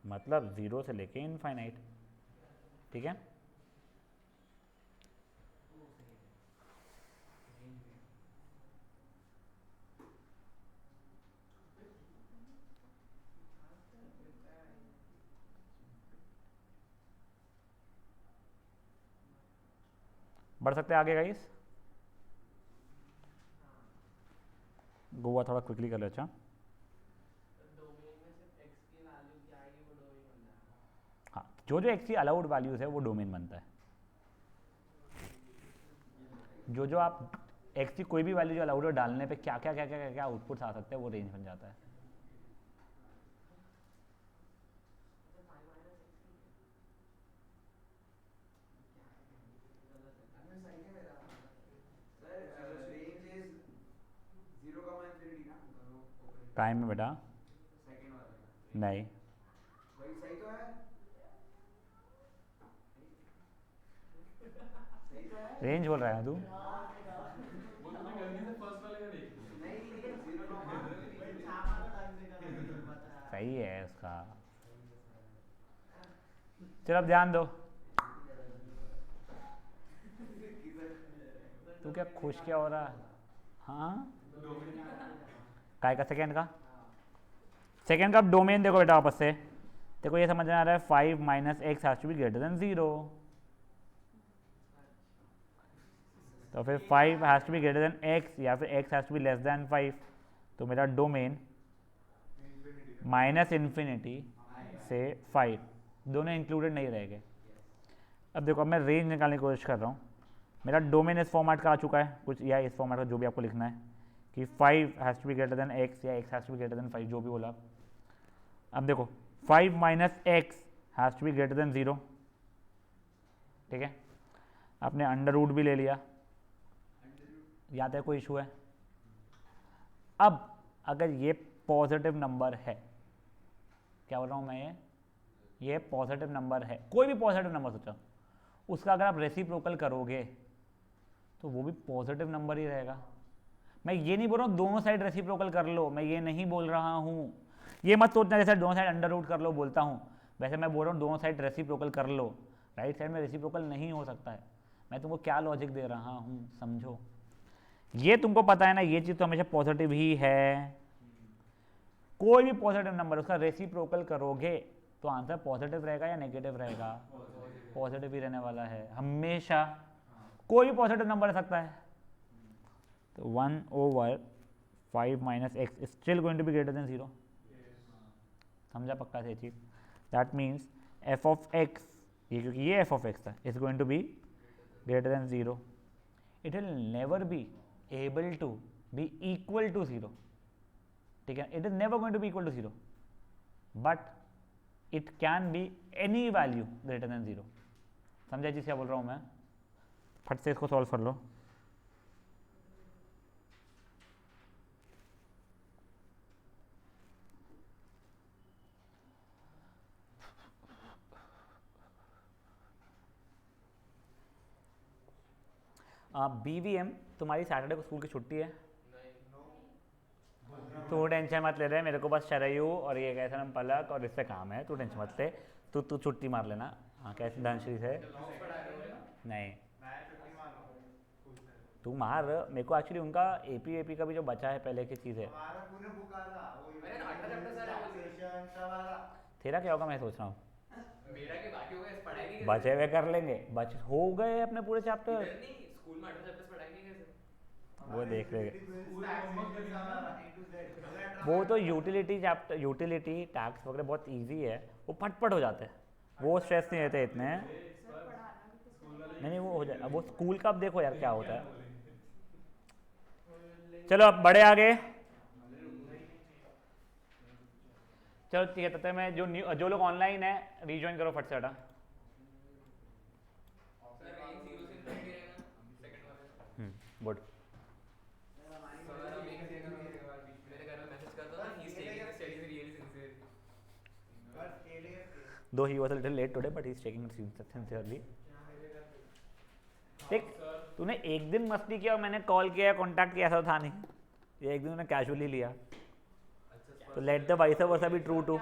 मतलब 0 से लेके इनफाइनाइट, ठीक है। बढ़ सकते हैं आगे गाइस, गोवा थोड़ा क्विकली कर लो। अच्छा डोमेन में सिर्फ x की वैल्यू क्या आएगी वो डोमेन बन जाएगा। हाँ, जो जो x की अलाउड वैल्यूज़ है वो डोमेन बनता है, जो जो आप x की कोई भी वैल्यू जो अलाउड है डालने पे क्या क्या क्या क्या क्या क्या आउटपुट्स आ सकते हैं वो रेंज बन जाता है। टाइम में बेटा सेकंड वाले का नहीं, वही सही तो है, सही तो है। रेंज बोल रहा है तू, वो तूने गलती से फर्स्ट वाले का देख लिया। नहीं 0 छापा तो ढंग से कर पता है। सही है उसका। चलो अब ध्यान दो, तू क्या खुश क्या हो रहा है? हाँ काय का सेकेंड का डोमेन देखो बेटा वापस से। देखो ये समझ में आ रहा है 5 minus x has to be greater than 0। तो फिर 5 has to be greater than x या फिर x has to be less than 5। तो मेरा डोमेन माइनस इन्फिनिटी से 5 दोनों इंक्लूडेड नहीं रहेंगे। अब देखो अब मैं रेंज निकालने की कोशिश कर रहा हूँ। मेरा डोमेन इस फॉर्मेट का आ चुका है कुछ, या इस फॉर्मेट का जो भी आपको लिखना है कि 5 has to be greater than x या X has to be greater than 5 जो भी बोला। अब देखो 5 minus X has to be greater than 0, ठीक है। आपने अंडर रूट भी ले लिया, यहाँ तक कोई इशू है? अब अगर ये पॉजिटिव नंबर है, क्या बोल रहा हूँ मैं, ये पॉजिटिव नंबर है, कोई भी पॉजिटिव नंबर सोचो, उसका अगर आप रेसिप्रोकल करोगे तो वो भी पॉजिटिव नंबर ही रहेगा। मैं ये नहीं बोल रहा हूँ दोनों साइड रेसिप्रोकल कर लो, मैं ये नहीं बोल रहा हूँ, ये मत सोचना जैसे दोनों साइड अंडर रूट कर लो बोलता हूँ, वैसे मैं बोल रहा हूँ दोनों साइड रेसिप्रोकल कर लो। राइट साइड में रेसिप्रोकल नहीं हो सकता है। मैं तुमको क्या लॉजिक दे रहा हूँ समझो, ये तुमको पता है ना, ये चीज़ तो हमेशा पॉजिटिव ही है। कोई भी पॉजिटिव नंबर उसका रेसिप्रोकल करोगे तो आंसर पॉजिटिव रहेगा या नेगेटिव रहेगा? पॉजिटिव ही रहने वाला है हमेशा, कोई भी पॉजिटिव नंबर रह सकता है। तो 1/5 minus x is still going to be greater than 0। समझा पक्का से चीज? That means f of x, ये क्योंकि ये एफ ऑफ एक्स था, is going to be greater than 0। It will never be able to be equal to 0, ठीक है। It is never going to be equal to 0 but it can be any value greater than 0। समझा चीज क्या बोल रहा हूँ मैं? फट से इसको सॉल्व कर लो। BVM तुम्हारी सैटरडे को स्कूल की छुट्टी है? तू टेंशन मत ले रहे, मेरे को बस शरयू और ये कैसा नाम पलक और इससे काम है, तू टेंशन मत ले, तू छुट्टी मार लेना। हाँ कैसे धनश्री से? नहीं तू मार, मेरे को एक्चुअली उनका एपी का भी जो बचा है पहले की चीज़ है। तेरा क्या होगा मैं सोच रहा हूँ? मेरा के बाकी हो गए पढ़ाई नहीं बचे हुए कर लेंगे, हो गए अपने पूरे चैप्टर। स्कूल में 18 चैप्टर्स पढ़ाएंगे कैसे? वो देख लेंगे, वो तो यूटिलिटी चैप्टर, यूटिलिटी टैक्स वगैरह बहुत इजी है, वो फटफट हो जाते हैं, वो स्ट्रेस नहीं रहते इतने। नहीं वो हो जाए। अब वो स्कूल का अब देखो यार क्या होता है। चलो अब बढ़े आगे। चलो ठीक है, तब मैं जो लोग ऑनलाइन है रीजॉइन करो फट से हटा। Good. Though he was a little late today, but he's taking it sincerely. देख तूने एक दिन मस्ती किया और मैंने कॉल किया कांटेक्ट किया, ऐसा था नहीं, ये एक दिन मैंने कैजुअली लिया। तो let the vice versa be true too.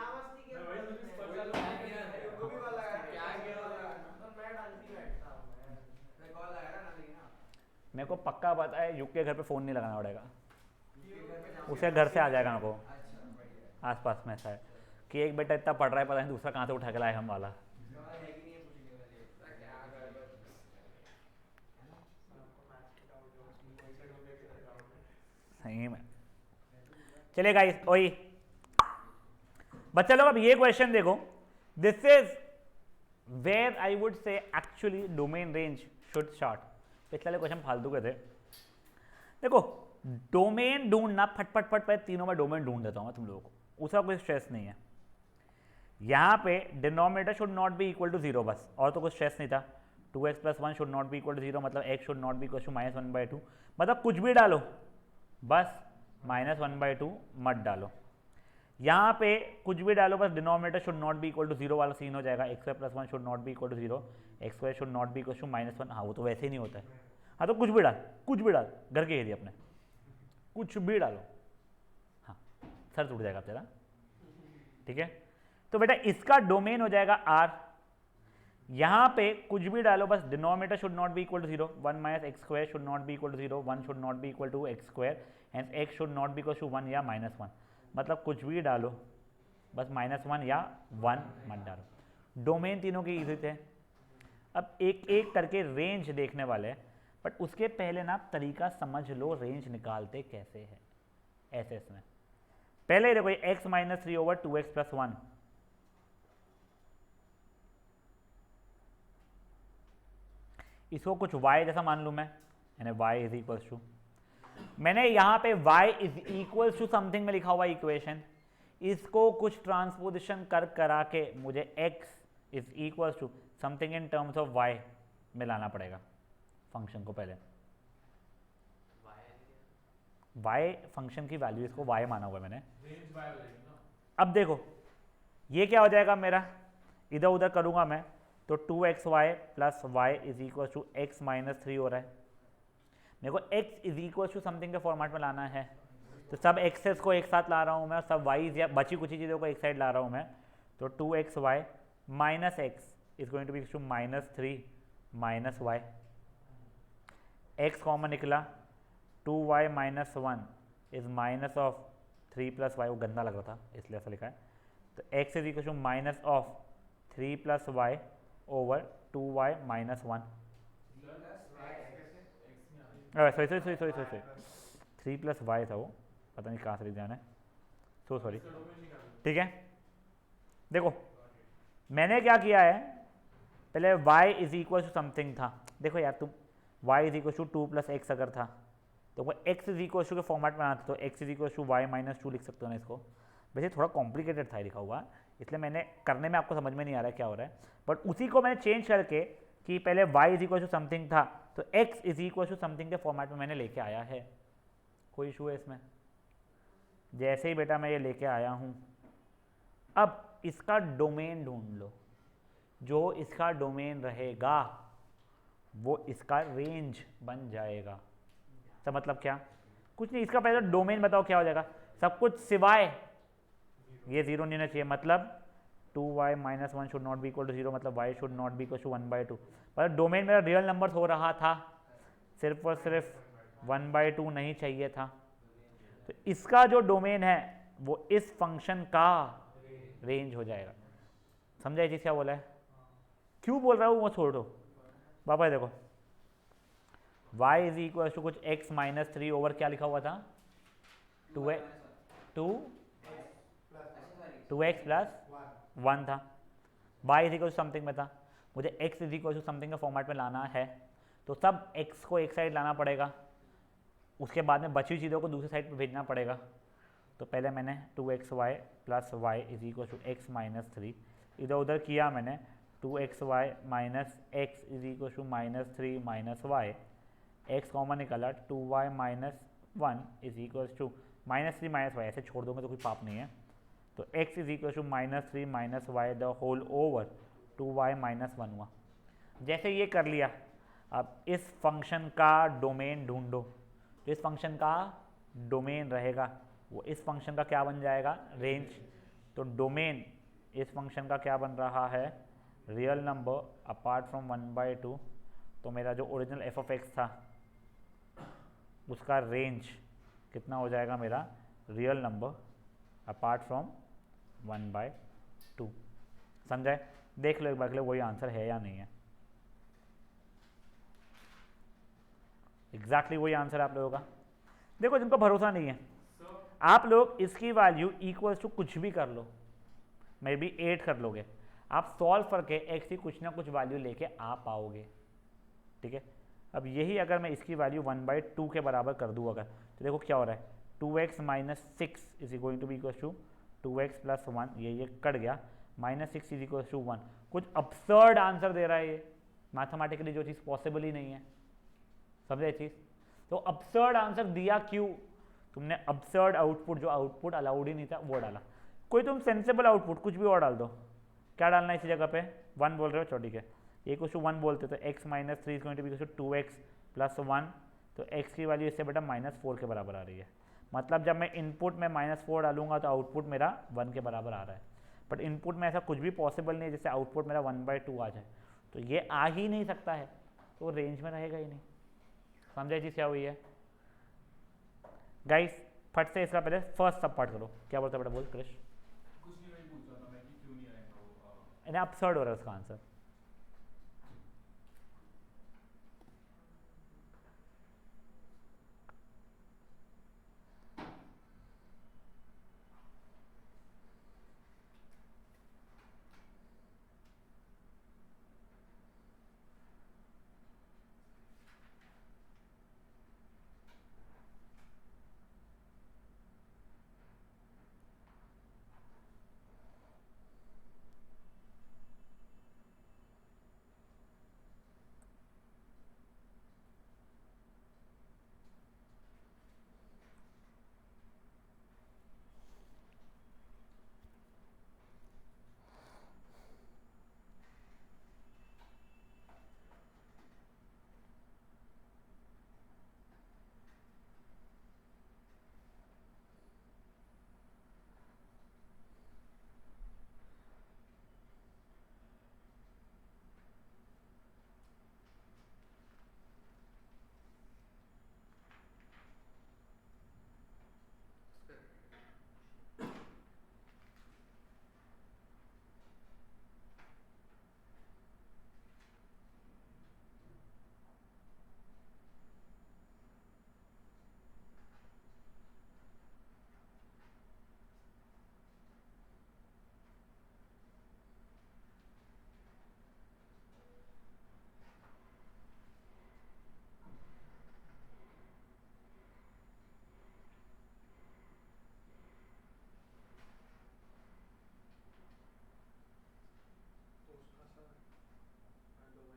मेरे को पक्का पता है युग के घर पे फ़ोन नहीं लगाना पड़ेगा, उसे घर से आ जाएगा मेरे को आसपास में। ऐसा है कि एक बेटा इतना पढ़ रहा है, पता नहीं दूसरा कहाँ से उठा के लाए हम वाला। सही में। चलिए गाइस, वही बच्चा लोग अब ये क्वेश्चन देखो, this is where I would say actually domain range should start. पिछले वाले क्वेश्चन फालतू के थे। देखो डोमेन ढूंढना फटफट फट पे तीनों में डोमेन ढूंढ देता हूँ मैं तुम लोगों को, उसका कोई स्ट्रेस नहीं है। यहाँ पे denominator should not be equal to 0 बस, और तो कुछ स्ट्रेस नहीं था। 2x + 1 should not be equal to 0 मतलब x should not be equal to -1/2, मतलब कुछ भी डालो बस -1/2 मत डालो। यहाँ पे कुछ भी डालो बस denominator should not be equal to 0 वाला सीन हो जाएगा। x² + 1 should not be equal to 0, x² should not be equal to -1। हाँ वो तो वैसे ही नहीं होता है। हाँ तो कुछ भी डाल, कुछ भी डाल, घर के एरिया अपने कुछ भी डालो। हाँ सर टूट जाएगा तेरा, ठीक है। तो बेटा इसका डोमेन हो जाएगा R, यहाँ पे कुछ भी डालो, बस denominator should not be equal to 0, 1 minus x square should not be equal to 0, 1 should not be equal to x square, hence x should not be equal to 1 या -1, मतलब कुछ भी डालो, बस -1 या 1 मत डालो। डोमेन तीनों के इजी थे। अब एक एक करके रेंज देखने वाले हैं, बट उसके पहले ना आप तरीका समझ लो रेंज निकालते कैसे है। ऐसे इसमें पहले देखो ये x minus 3 over 2x plus 1, इसको कुछ y जैसा मान लूं मैं, यानी y इज इक्वल टू, मैंने यहां पे y is equal to something में लिखा हुआ इक्वेशन, इसको कुछ ट्रांसपोजिशन कर करा के मुझे x is equal to something in terms of y में लाना पड़ेगा फंक्शन को। पहले y फंक्शन की वैल्यू, इसको y माना हुआ है मैंने। रेंज बाय हो जाएगी ना। अब देखो ये क्या हो जाएगा मेरा, इधर उधर करूंगा मैं तो 2xy plus y is equal to x minus 3 हो रहा है। मेरे को x is equal to something के फॉर्मेट में लाना है, तो सब एक्सेस को एक साथ ला रहा हूँ मैं, और सब वाईज या बची कुछ चीज़ों को एक साइड ला रहा हूँ मैं। तो 2xy minus x is going to be to -3 minus y, x common निकला, 2y minus 1 is minus of 3 plus y, वो गंदा लग रहा था इसलिए ऐसा लिखा है। तो x is equal to minus of 3 plus y over 2y minus 1, sorry 3 plus y था वो, पता नहीं कहाँ से लिख दिया मैंने, सो सॉरी। ठीक है, देखो मैंने क्या किया है, पहले y is equal to something था, देखो यार तुम y is equal to 2 plus x अगर था तो वो x इज इक्वल टू के फॉर्मेट में आना था, तो x is equal to y minus 2 लिख सकते हो ना इसको। वैसे थोड़ा कॉम्प्लिकेटेड था लिखा हुआ, इसलिए मैंने करने में आपको समझ में नहीं आ रहा है क्या हो रहा है, बट उसी को मैंने चेंज करके कि पहले y is equal to something था तो x is equal to something के फॉर्मेट में मैंने लेके आया है। कोई इशू है इसमें? जैसे ही बेटा मैं ये लेके आया हूँ, अब इसका डोमेन ढूंढ लो, जो इसका डोमेन रहेगा वो इसका रेंज बन जाएगा। तो मतलब क्या, कुछ नहीं, इसका पहले डोमेन बताओ क्या हो जाएगा, सब कुछ सिवाय ये 0 नहीं होना चाहिए, मतलब 2y minus 1 should not be equal to 0, मतलब y should not be equal to 1/2, मतलब डोमेन मेरा रियल नंबर हो रहा था, सिर्फ और सिर्फ 1/2 नहीं चाहिए था। तो इसका जो डोमेन है वो इस फंक्शन का रेंज हो जाएगा। समझा ये चीज़ क्या बोला है? क्यों बोल रहा हूँ वो छोड़ दो, वापस देखो, y इज इक्वल टू कुछ x माइनस 3 ओवर क्या लिखा हुआ था, 2x प्लस 1 था, y is equal to something में था, मुझे x is equal to something के फॉर्मेट में लाना है, तो सब x को एक साइड लाना पड़ेगा, उसके बाद में बची चीज़ों को दूसरी साइड पर भेजना पड़ेगा। तो पहले मैंने 2xy plus y is equal to x minus 3, इधर उधर किया मैंने, 2xy minus x is equal to -3 minus y, x common निकाला, 2y minus 1 is equal to -3 minus y, ऐसे छोड़ दोगे तो कोई पाप नहीं है, तो x is equal to -3 minus y the whole over 2y minus 1 हुआ। जैसे ये कर लिया, अब इस फंक्शन का डोमेन ढूंढो, तो इस फंक्शन का डोमेन रहेगा वो इस फंक्शन का क्या बन जाएगा, रेंज। तो डोमेन इस फंक्शन का क्या बन रहा है, रियल नंबर अपार्ट फ्रॉम 1/2, तो मेरा जो ओरिजिनल एफ ऑफ एक्स था उसका रेंज कितना हो जाएगा, मेरा रियल नंबर अपार्ट फ्रॉम 1/2। समझाए? देख लो एक बार के लिए वही आंसर है या नहीं है, एग्जैक्टली वही आंसर आप लोगों का। देखो जिनको भरोसा नहीं है, आप लोग इसकी वैल्यू इक्वल्स टू कुछ भी कर लो, मे बी 8 कर लोगे, आप सॉल्व करके x की कुछ ना कुछ वैल्यू लेके आ पाओगे। ठीक है, अब यही अगर मैं इसकी वैल्यू 1/2 के बराबर कर दूँ अगर, तो देखो क्या हो रहा है, 2x minus 6 is going to be equal to 2x plus 1, ये कट गया, -6 इज इक्वल टू 1। कुछ अपसर्ड आंसर दे रहा है ये, मैथमेटिकली जो चीज़ पॉसिबल ही नहीं है। समझे चीज़? तो अपसर्ड आंसर दिया क्यों, तुमने अपसर्ड आउटपुट, जो आउटपुट अलाउड ही नहीं था वो डाला। कोई तुम सेंसेबल आउटपुट कुछ भी और डाल दो, क्या डालना है इसी जगह पे, 1 बोल रहे हो, चलो ठीक है, ये कुछ 1 बोलते तो x minus 3 is going to be equal to 2x plus 1, तो x की वैल्यू इससे बेटा -4 के बराबर आ रही है। मतलब जब मैं इनपुट में -4 डालूंगा तो आउटपुट मेरा 1 के बराबर आ रहा है, बट इनपुट में ऐसा कुछ भी पॉसिबल नहीं है जिससे आउटपुट मेरा 1/2 आ जाए। तो ये आ ही नहीं सकता है, तो वो रेंज में रहेगा ही नहीं। समझे चीज़ क्या हुई है गाइस? फट से इसका पहले फर्स्ट सब पार्ट करो। क्या बोलते बेटा? बोल कृष। कुछ नहीं, वही पूछ रहा था मैं कि क्यों नहीं आएगा वो। यानी absurd हो रहा है उसका आंसर। तो उसका सर डोमेन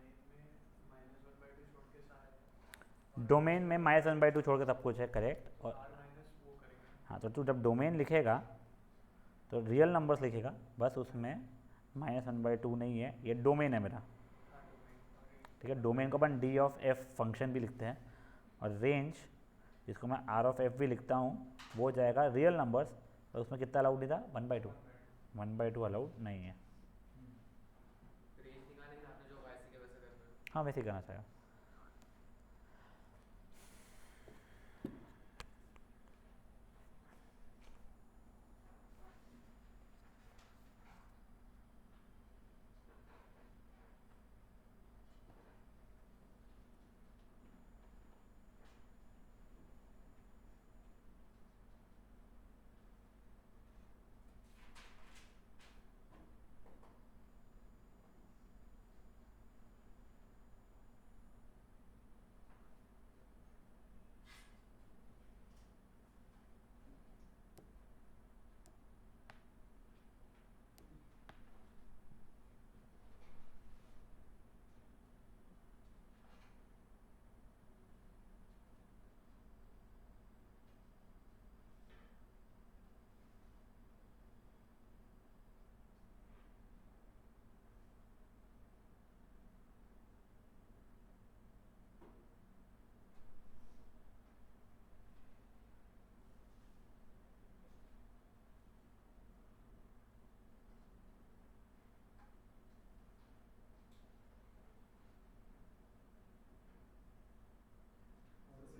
में -1/2 छोड़ के सारे डोमेन में -1/2 छोड़ के सब कुछ है, करेक्ट। और r माइनस वो करेंगे। हाँ, तो तू जब डोमेन लिखेगा तो रियल नंबर्स लिखेगा बस, उसमें -1/2 नहीं है, ये डोमेन है मेरा। हाँ डोमेन। ठीक है, डोमेन को अपन डी ऑफ एफ फंक्शन भी लिखते हैं, और रेंज जिसको मैं आर ऑफ एफ भी लिखता हूँ, वो हो जाएगा रियल नंबर्स। और उसमें कितना अलाउड नहीं था? 1/2। 1/2 अलाउड नहीं है। रेंज निकालेंगे आपने जो वैसे के वैसे करना है। हाँ, वैसे ही करना चाहिए।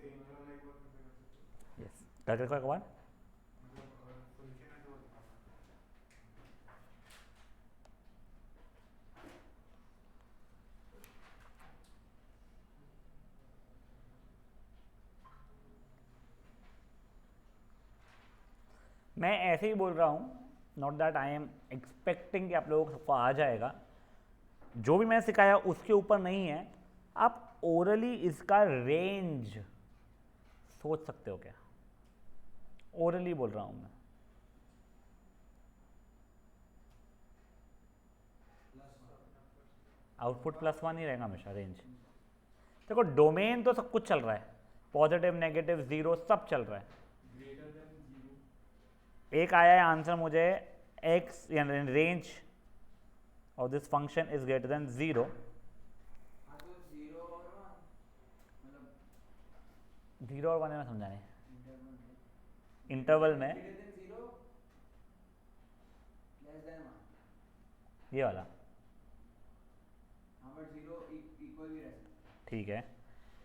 रेंज वाला एक बार फिर से कर सकते हो। यस, कर एक बार। मतलब फंक्शन है तो बताना। मैं ऐसे ही बोल रहा हूँ, not that I am expecting कि आप लोगों को सबको आ जाएगा। जो भी मैंने सिखाया उसके ऊपर नहीं है, आप ओरली इसका रेंज सोच सकते हो क्या? ओरली बोल रहा हूँ मैं। आउटपुट +1 ही रहेगा हमेशा, रेंज। देखो डोमेन तो सब कुछ चल रहा है, पॉजिटिव नेगेटिव जीरो सब चल रहा है। Greater than 0। एक आया है आंसर मुझे, x यानी range of this function is greater than 0। हाँ तो 0 और 1 मतलब 0 और 1 में समझा नहीं। इंटरवल इंटरवल में में greater than 0 less than 1। ये वाला हाँ बट ठीक है,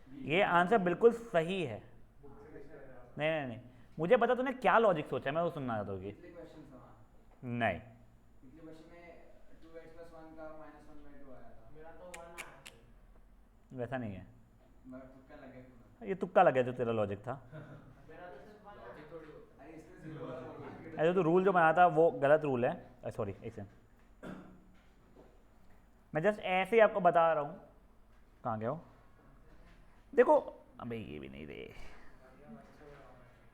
ये आंसर बिल्कुल सही है। नहीं नहीं नहीं, मुझे पता तूने क्या लॉजिक सोचा है, मैं वो सुनना चाहता हूँ कि पिछले क्वेश्चन समान नहीं, पिछले क्वेश्चन में 2x + 1 का -1/2 आया था। मेरा तो 1 आया था। वैसा नहीं है, मगर तुक्का लग गया तुम्हें। ये तुक्का लगे जो तेरा लॉजिक था। मेरा तो सिर्फ 1 आया। थोड़ी होता अरे इसमें 0 वाला बोला। ऐसे तो रूल जो बनाया था वो गलत रूल है। सॉरी, एक सेकंड, मैं जस्ट ऐसे ही आपको बता रहा हूँ। कहाँ गया हो? देखो, अबे ये भी नहीं दे,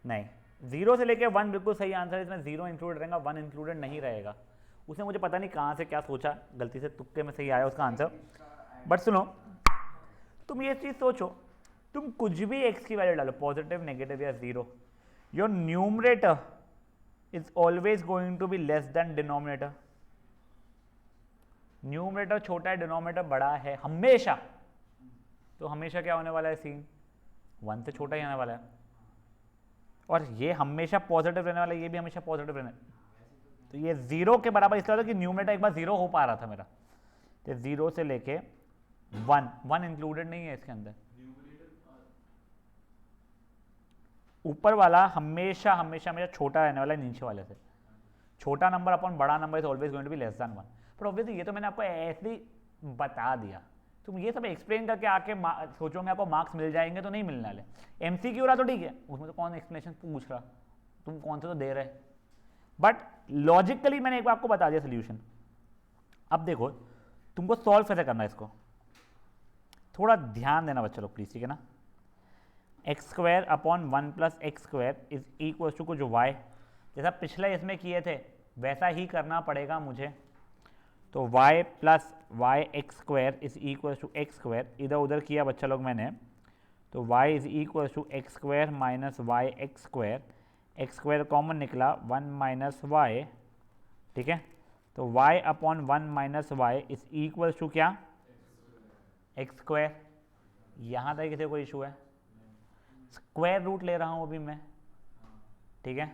नहीं, 0 से लेके 1 बिल्कुल सही आंसर है। इसमें 0 इंक्लूडेड रहेगा, 1 इंक्लूडेड नहीं रहेगा। उसने मुझे पता नहीं कहाँ से क्या सोचा, गलती से तुक्के में सही आया उसका आंसर। बट सुनो, तुम ये चीज़ सोचो, तुम कुछ भी x की वैल्यू डालो, पॉजिटिव, नेगेटिव या 0, your numerator is always going to be less than denominator. Numerator छोटा है, डिनोमिनेटर बड़ा है हमेशा, तो हमेशा क्या होने वाला है सीन? 1 से छोटा ही आने वाला है। और ये हमेशा पॉजिटिव रहने वाला है, ये भी हमेशा पॉजिटिव रहने, तो ये 0 के बराबर इसका होता है कि न्यूमरेटर एक बार 0 हो पा रहा था मेरा, तो 0 से लेके 1 इंक्लूडेड नहीं है इसके अंदर। ऊपर वाला हमेशा हमेशा हमेशा छोटा रहने वाला है नीचे वाले से। छोटा नंबर अपॉन बड़ा number is always going to be less than 1। पर ऑब्वियसली ये तो मैंने आपको ऐसे ही बता दिया, तुम ये सब एक्सप्लेन करके आके सोचोगे आपको मार्क्स मिल जाएंगे, तो नहीं मिलने वाले। एमसीक्यू रहा तो ठीक है, उसमें तो कौन एक्सप्लेनेशन पूछ रहा, तुम कौन से तो दे रहे। बट लॉजिकली मैंने एक बार आपको बता दिया सोल्यूशन। अब देखो तुमको सॉल्व कैसे करना है इसको, थोड़ा ध्यान देना बच्चा लोग प्लीज, ठीक है ना। x² upon 1 + x² is equal to कुछ y, जैसा पिछले इसमें किए थे वैसा ही करना पड़ेगा मुझे। तो y + yx² is equal to x², इधर उधर किया बच्चा लोग मैंने, तो y is equal to x² - yx², x² common निकला 1 - y, ठीक है। तो y upon 1 - y is equal to क्या? x²। यहाँ तक किसी कोई इशू है? स्क्वायर रूट ले रहा हूँ अभी मैं, ठीक है।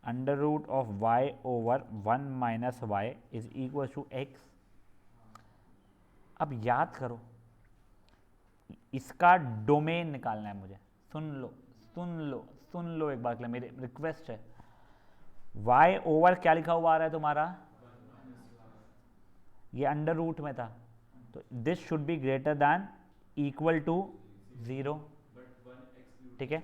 √of y over 1 - y is equal to x। अब याद करो, इसका डोमेन निकालना है मुझे। सुन लो सुन लो सुन लो एक बार के लिए, मेरी रिक्वेस्ट है। y ओवर क्या लिखा हुआ आ रहा है तुम्हारा? ये √ में था, तो this should be greater than equal to 0, ठीक है।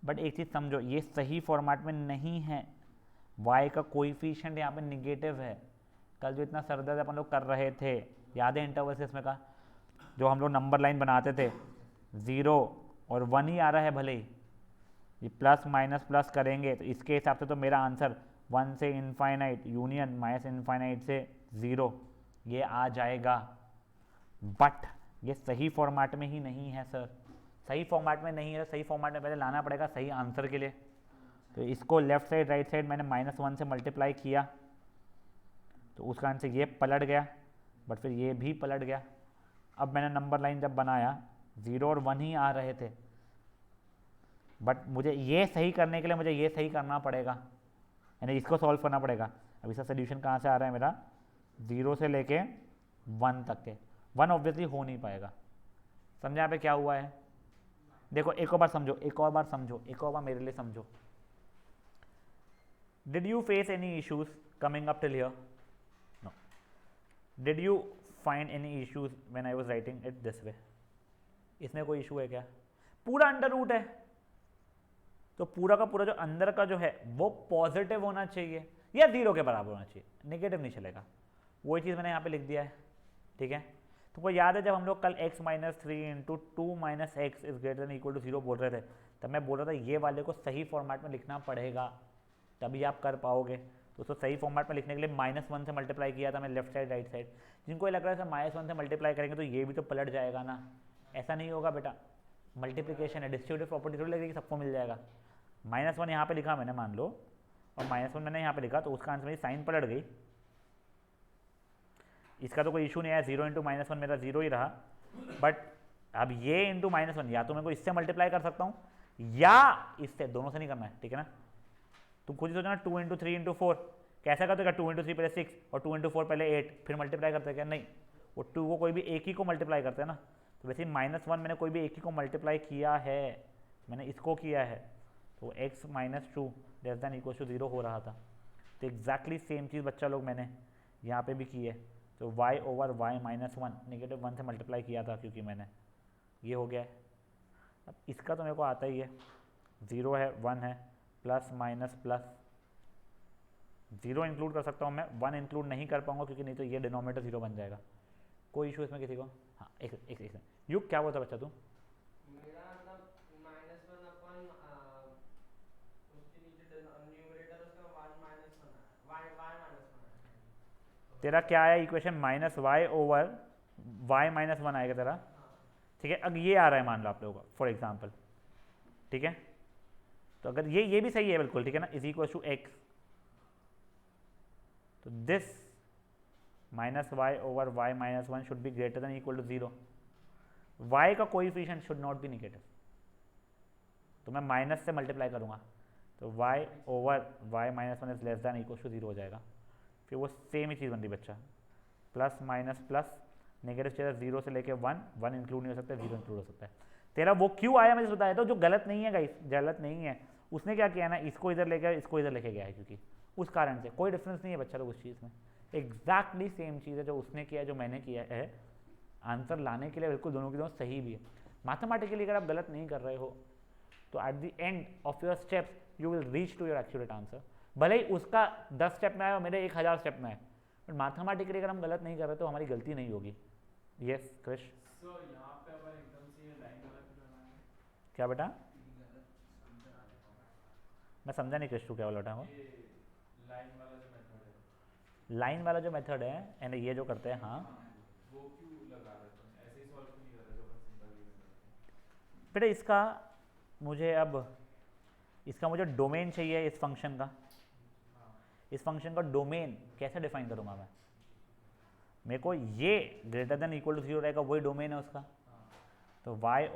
बट एक चीज़ समझो, ये सही फॉर्मेट में नहीं है। y का कोएफिशिएंट यहाँ पे निगेटिव है। कल जो इतना सरदर्द अपन लोग कर रहे थे, याद है इंटरवल में का, जो हम लोग नंबर लाइन बनाते थे, 0 और 1 ही आ रहा है, भले ही ये प्लस माइनस प्लस करेंगे तो इसके हिसाब से तो मेरा आंसर 1 से इनफाइनाइट यूनियन -इनफाइनाइट से 0 ये आ जाएगा। बट ये सही फॉर्मेट में ही नहीं है सर, सही फॉर्मेट में नहीं है। सही फॉर्मेट में पहले लाना पड़ेगा सही आंसर के लिए। तो इसको लेफ्ट साइड राइट साइड मैंने -1 से मल्टीप्लाई किया, तो उसका आंसर ये पलट गया, बट फिर ये भी पलट गया। अब मैंने नंबर लाइन जब बनाया 0 और 1 ही आ रहे थे, बट मुझे ये सही करने के लिए मुझे ये सही करना पड़ेगा, यानी इसको सॉल्व करना पड़ेगा। अब इसका सोल्यूशन कहाँ से आ रहा है मेरा? 0 से लेके 1 तक के। 1 ऑब्वियसली हो नहीं पाएगा। समझा यहाँ पे क्या हुआ है? देखो एक और बार समझो, एक और बार समझो, एक और बार मेरे लिए समझो। Did you face any issues coming up till here? No. Did you find any issues when I was writing it this way? इसमें कोई इशू है क्या? पूरा √ है, तो पूरा का पूरा जो अंदर का जो है वो पॉजिटिव होना चाहिए या 0 के बराबर होना चाहिए, नेगेटिव नहीं चलेगा। वही चीज़ मैंने यहाँ पे लिख दिया है, ठीक है। तुमको याद है जब हम लोग कल x - 3 × 2 - x is greater than equal to 0 बोल रहे थे, तब मैं बोल रहा था ये वाले को सही फॉर्मेट में लिखना पड़ेगा, तभी आप कर पाओगे। तो उसको सही फॉर्मेट में लिखने के लिए -1 से मल्टीप्लाई किया था मैं लेफ्ट साइड राइट साइड। जिनको ये लग रहा है सर -1 से मल्टीप्लाई करेंगे तो ये भी तो पलट जाएगा ना, ऐसा नहीं होगा बेटा। मल्टीप्लिकेशन है, डिस्ट्रीब्यूटिव प्रॉपर्टी थोड़ी लगेगी सबको मिल जाएगा। -1 यहाँ पे लिखा मैंने, मान लो, और -1 मैंने यहाँ पे लिखा, तो उसका आंसर मेरी साइन पलट गई। इसका तो कोई इशू नहीं आया, 0 × -1 मेरा 0 ही रहा। बट अब ये × -1 या तो मैं को इससे मल्टीप्लाई कर सकता हूँ या इससे, दोनों से नहीं करना है, ठीक है ना। तुम खुद ही सोचो ना, 2 × 3 × 4 कैसा करते? 2 × 3 पहले 6 और 2 × 4 पहले 8, फिर मल्टीप्लाई करते क्या? नहीं, वो 2 को कोई भी एक ही को मल्टीप्लाई करते हैं ना, तो वैसे -1 मैंने कोई भी एक ही को मल्टीप्लाई किया है, मैंने इसको किया है, तो x - 2 ≤ 0 हो रहा था। तो एग्जैक्टली सेम चीज़ बच्चा लोग मैंने यहाँ पे भी की है। तो y/y -1 -1 से मल्टीप्लाई किया था क्योंकि मैंने, ये हो गया है। अब इसका तो मेरे को आता ही है, 0 है 1 है, प्लस माइनस प्लस, 0 इंक्लूड कर सकता हूँ मैं, 1 इंक्लूड नहीं कर पाऊंगा क्योंकि नहीं तो ये डिनोमिनेटर 0 बन जाएगा। कोई इशू इसमें किसी को? हाँ, एक युग क्या बोलता बच्चा तू? मेरा मतलब -1 अपन उसके नीचे न्यूमरेटर उसका 1 - 1 है, y -1 है। तेरा क्या आया इक्वेशन? -y/y - 1 आएगा तेरा, ठीक है। अब ये आ रहा है मान लो आप लोगों का फॉर एग्जाम्पल, ठीक है। तो अगर ये भी सही है बिल्कुल, ठीक है ना, इज इक्वल टू x, तो this -y/y - 1 should be greater than equal to 0। y का coefficient should not be negative, तो मैं माइनस से मल्टीप्लाई करूंगा, तो y/y - 1 is less than equal to 0 हो जाएगा। फिर वो सेम ही चीज़ बन रही बच्चा, प्लस माइनस प्लस, नेगेटिव चेहरा 0 से लेके 1 इंक्लूड नहीं हो सकता, 0 इंक्लूड हो सकता है। तेरा वो क्यों आया मैं बताया था, जो गलत नहीं है गाइस, गलत नहीं है। उसने क्या किया ना, इसको इधर लेके इसको इधर लेके गया है, क्योंकि उस कारण से कोई डिफरेंस नहीं है बच्चा लोग उस चीज़ में, एग्जैक्टली सेम चीज़ है जो उसने किया है जो मैंने किया है। आंसर लाने के लिए बिल्कुल दोनों की दोनों सही भी है। मैथमेटिकली अगर आप गलत नहीं कर रहे हो तो at the end of your steps you will reach to your accurate answer. भले ही उसका 10 स्टेप में आए और मेरे 1000 स्टेप में आए, बट मैथमेटिकली अगर हम गलत नहीं कर रहे तो हमारी गलती नहीं होगी। यस क्रिश, सो यहाँ पे अपन एकदम से ये लाइन वाला क्यों लगाना है? क्या बेटा? मैं समझा नहीं क्रिश, तू क्या बोला बेटा? वो ये लाइन वाला जो मेथड है, लाइन वाला जो मेथड है एंड ये जो करते हैं, हाँ वो क्यों लगा रहे अपन? ऐसे ही सॉल्व क्यों नहीं कर रहे जो अपन सिंपल वे में करते हैं? बेटा इसका मुझे डोमेन चाहिए इस फंक्शन का। इस फंक्शन का डोमेन कैसे डिफाइन करूंगा मैं? मेरे को ये ग्रेटर देन इक्वल टू 0 रहेगा, वही डोमेन है उसका। तो y/1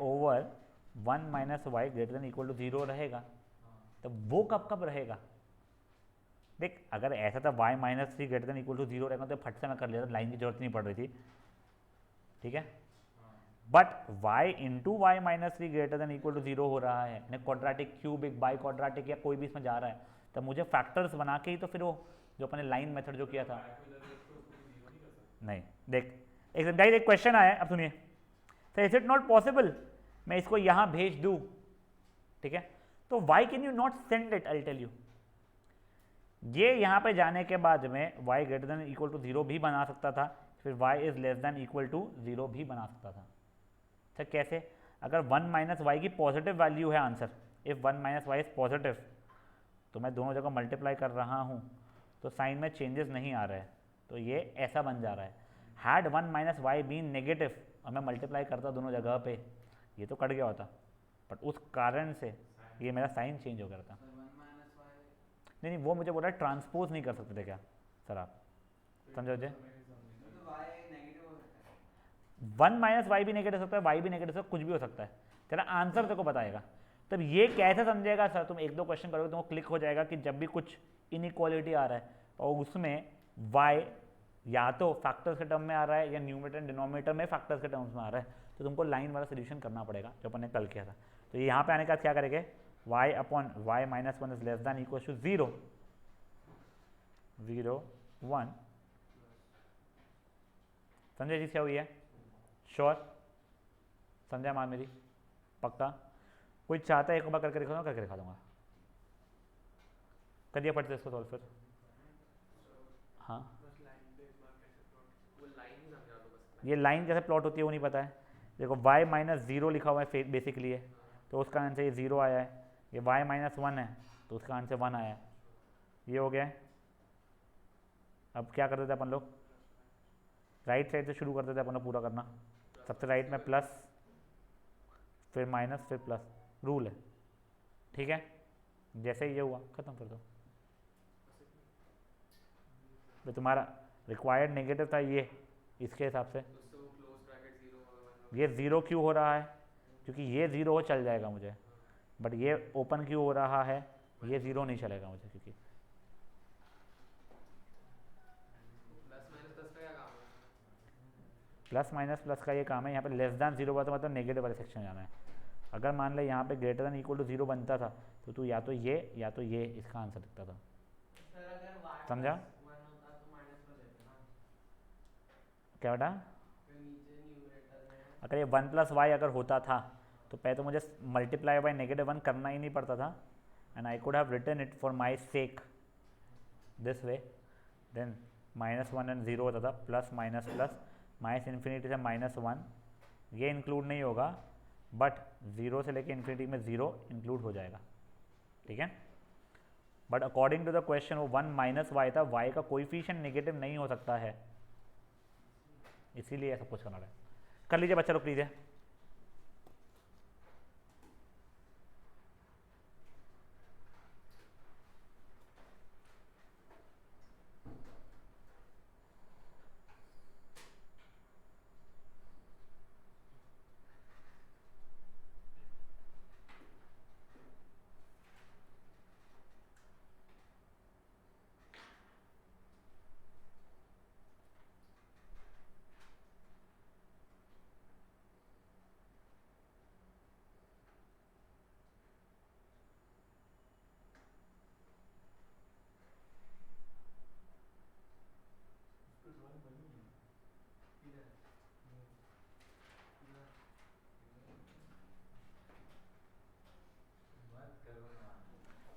- y greater than equal to 0 रहेगा, तो वो कब कब रहेगा? देख, अगर ऐसा था y - 3 greater than equal to 0 रहेगा तो फट से मैं कर लेता, लाइन की जरूरत नहीं पड़ रही थी, ठीक है। But y into y - 3 greater than equal to 0 हो रहा है, यानी क्वाड्रेटिक, क्यूबिक, बाई क्वाड्रेटिक या कोई भी इसमें जा रहा है, तब मुझे फैक्टर्स बना के ही तो फिर वो जो अपने लाइन मेथड जो किया था। नहीं, देख एक क्वेश्चन आया, अब सुनिए। Sir is it not possible मैं इसको यहाँ भेज दूँ, ठीक है, तो why can you not send it, I tell you. ये यहाँ पे जाने के बाद में y greater than equal to 0 भी बना सकता था, फिर y इज लेस देन इक्वल टू 0 भी बना सकता था। अच्छा कैसे? अगर 1 - y की पॉजिटिव वैल्यू है answer, if 1 - y is positive, तो मैं दोनों जगह मल्टीप्लाई कर रहा हूँ तो साइन में चेंजेस नहीं आ रहे हैं, तो ये ऐसा बन जा रहा है। हैड 1 - y बीन नेगेटिव और मैं मल्टीप्लाई करता दोनों जगह पे, ये तो कट गया होता, बट उस कारण से ये मेरा साइन चेंज हो गया था। नहीं, वो मुझे बोल रहा है ट्रांसपोज नहीं कर सकते थे क्या सर आप, समझो मुझे? 1 - y भी नेगेटिव हो सकता है, y भी नेगेटिव हो सकता है, कुछ भी हो सकता है, तेरा आंसर तेरे को बताएगा। तब ये कैसे समझेगा सर? तुम 1-2 क्वेश्चन करोगे तो क्लिक हो जाएगा कि जब भी कुछ इनइक्वालिटी आ रहा है और उसमें y या तो फैक्टर्स के टर्म में आ रहा है या न्यूमरेटर एंड डिनोमिनेटर में फैक्टर्स के टर्म्स में आ रहा है, तो तुमको लाइन वाला सोल्यूशन करना पड़ेगा जो अपन ने कल किया था। तो यहाँ पे आने के बाद क्या करेंगे? y/y - 1 is less than equal to 0, 0, 1। समझे चीज क्या हुई है? श्योर? समझा मान मेरी? पक्का? कोई चाहता है एक बार करके दिखा, करके दिखा दूंगा। करिए पढ़ते इसको सॉल्व फिर। हाँ, बस लाइन पे एक बार कैसे प्लॉट, वो लाइन ही समझा दो बस। ये लाइन कैसे प्लॉट होती है वो नहीं पता है। देखो y - 0 लिखा हुआ है बेसिकली है, तो उसका आंसर ये 0 आया है। ये y - 1 है तो उसका आंसर 1 आया है। ये हो गया। अब क्या करते थे अपन लोग? राइट साइड से शुरू करते थे अपन लोग पूरा करना। सबसे राइट में प्लस, फिर माइनस, फिर प्लस, रूल है, ठीक है। जैसे ही ये हुआ खत्म कर दो। तो तुम्हारा रिक्वायर्ड नेगेटिव था ये, इसके हिसाब से उससे वो क्लोज ब्रैकेट 0 ये 0 क्यों हो रहा है? क्योंकि ये 0 हो चल जाएगा मुझे, बट ये ओपन क्यों हो रहा है? ये 0 नहीं चलेगा मुझे, क्योंकि प्लस माइनस 10 का क्या काम है? प्लस माइनस प्लस का ये काम है, यहाँ पे लेस दैन जीरो हुआ तो मतलब नेगेटिव वाले सेक्शन जाना है। अगर मान ले यहाँ पे greater than equal to zero बनता था तो तू या तो ये इसका आंसर दिखता था। सर अगर y समझा? 1 होता तो माइनस कर देते ना, क्या बेटा? फिर नीचे न्यूमरेटर में अगर ये 1 प्लस वाई अगर होता था तो पहले तो मुझे मल्टीप्लाई बाई -1 करना ही नहीं पड़ता था, and I could have written it for my sake this way, then -1 and 0 होता था, plus minus plus, minus infinity से -1, ये इंक्लूड नहीं होगा बट 0 से लेके इन्फिनिटी में 0 इंक्लूड हो जाएगा, ठीक है। But according to the question वो 1 माइनस वाई था, वाई का कोएफिशिएंट नेगेटिव नहीं हो सकता है, इसीलिए सब कुछ करना है। कर लीजिए बच्चा, रुक लीजिए।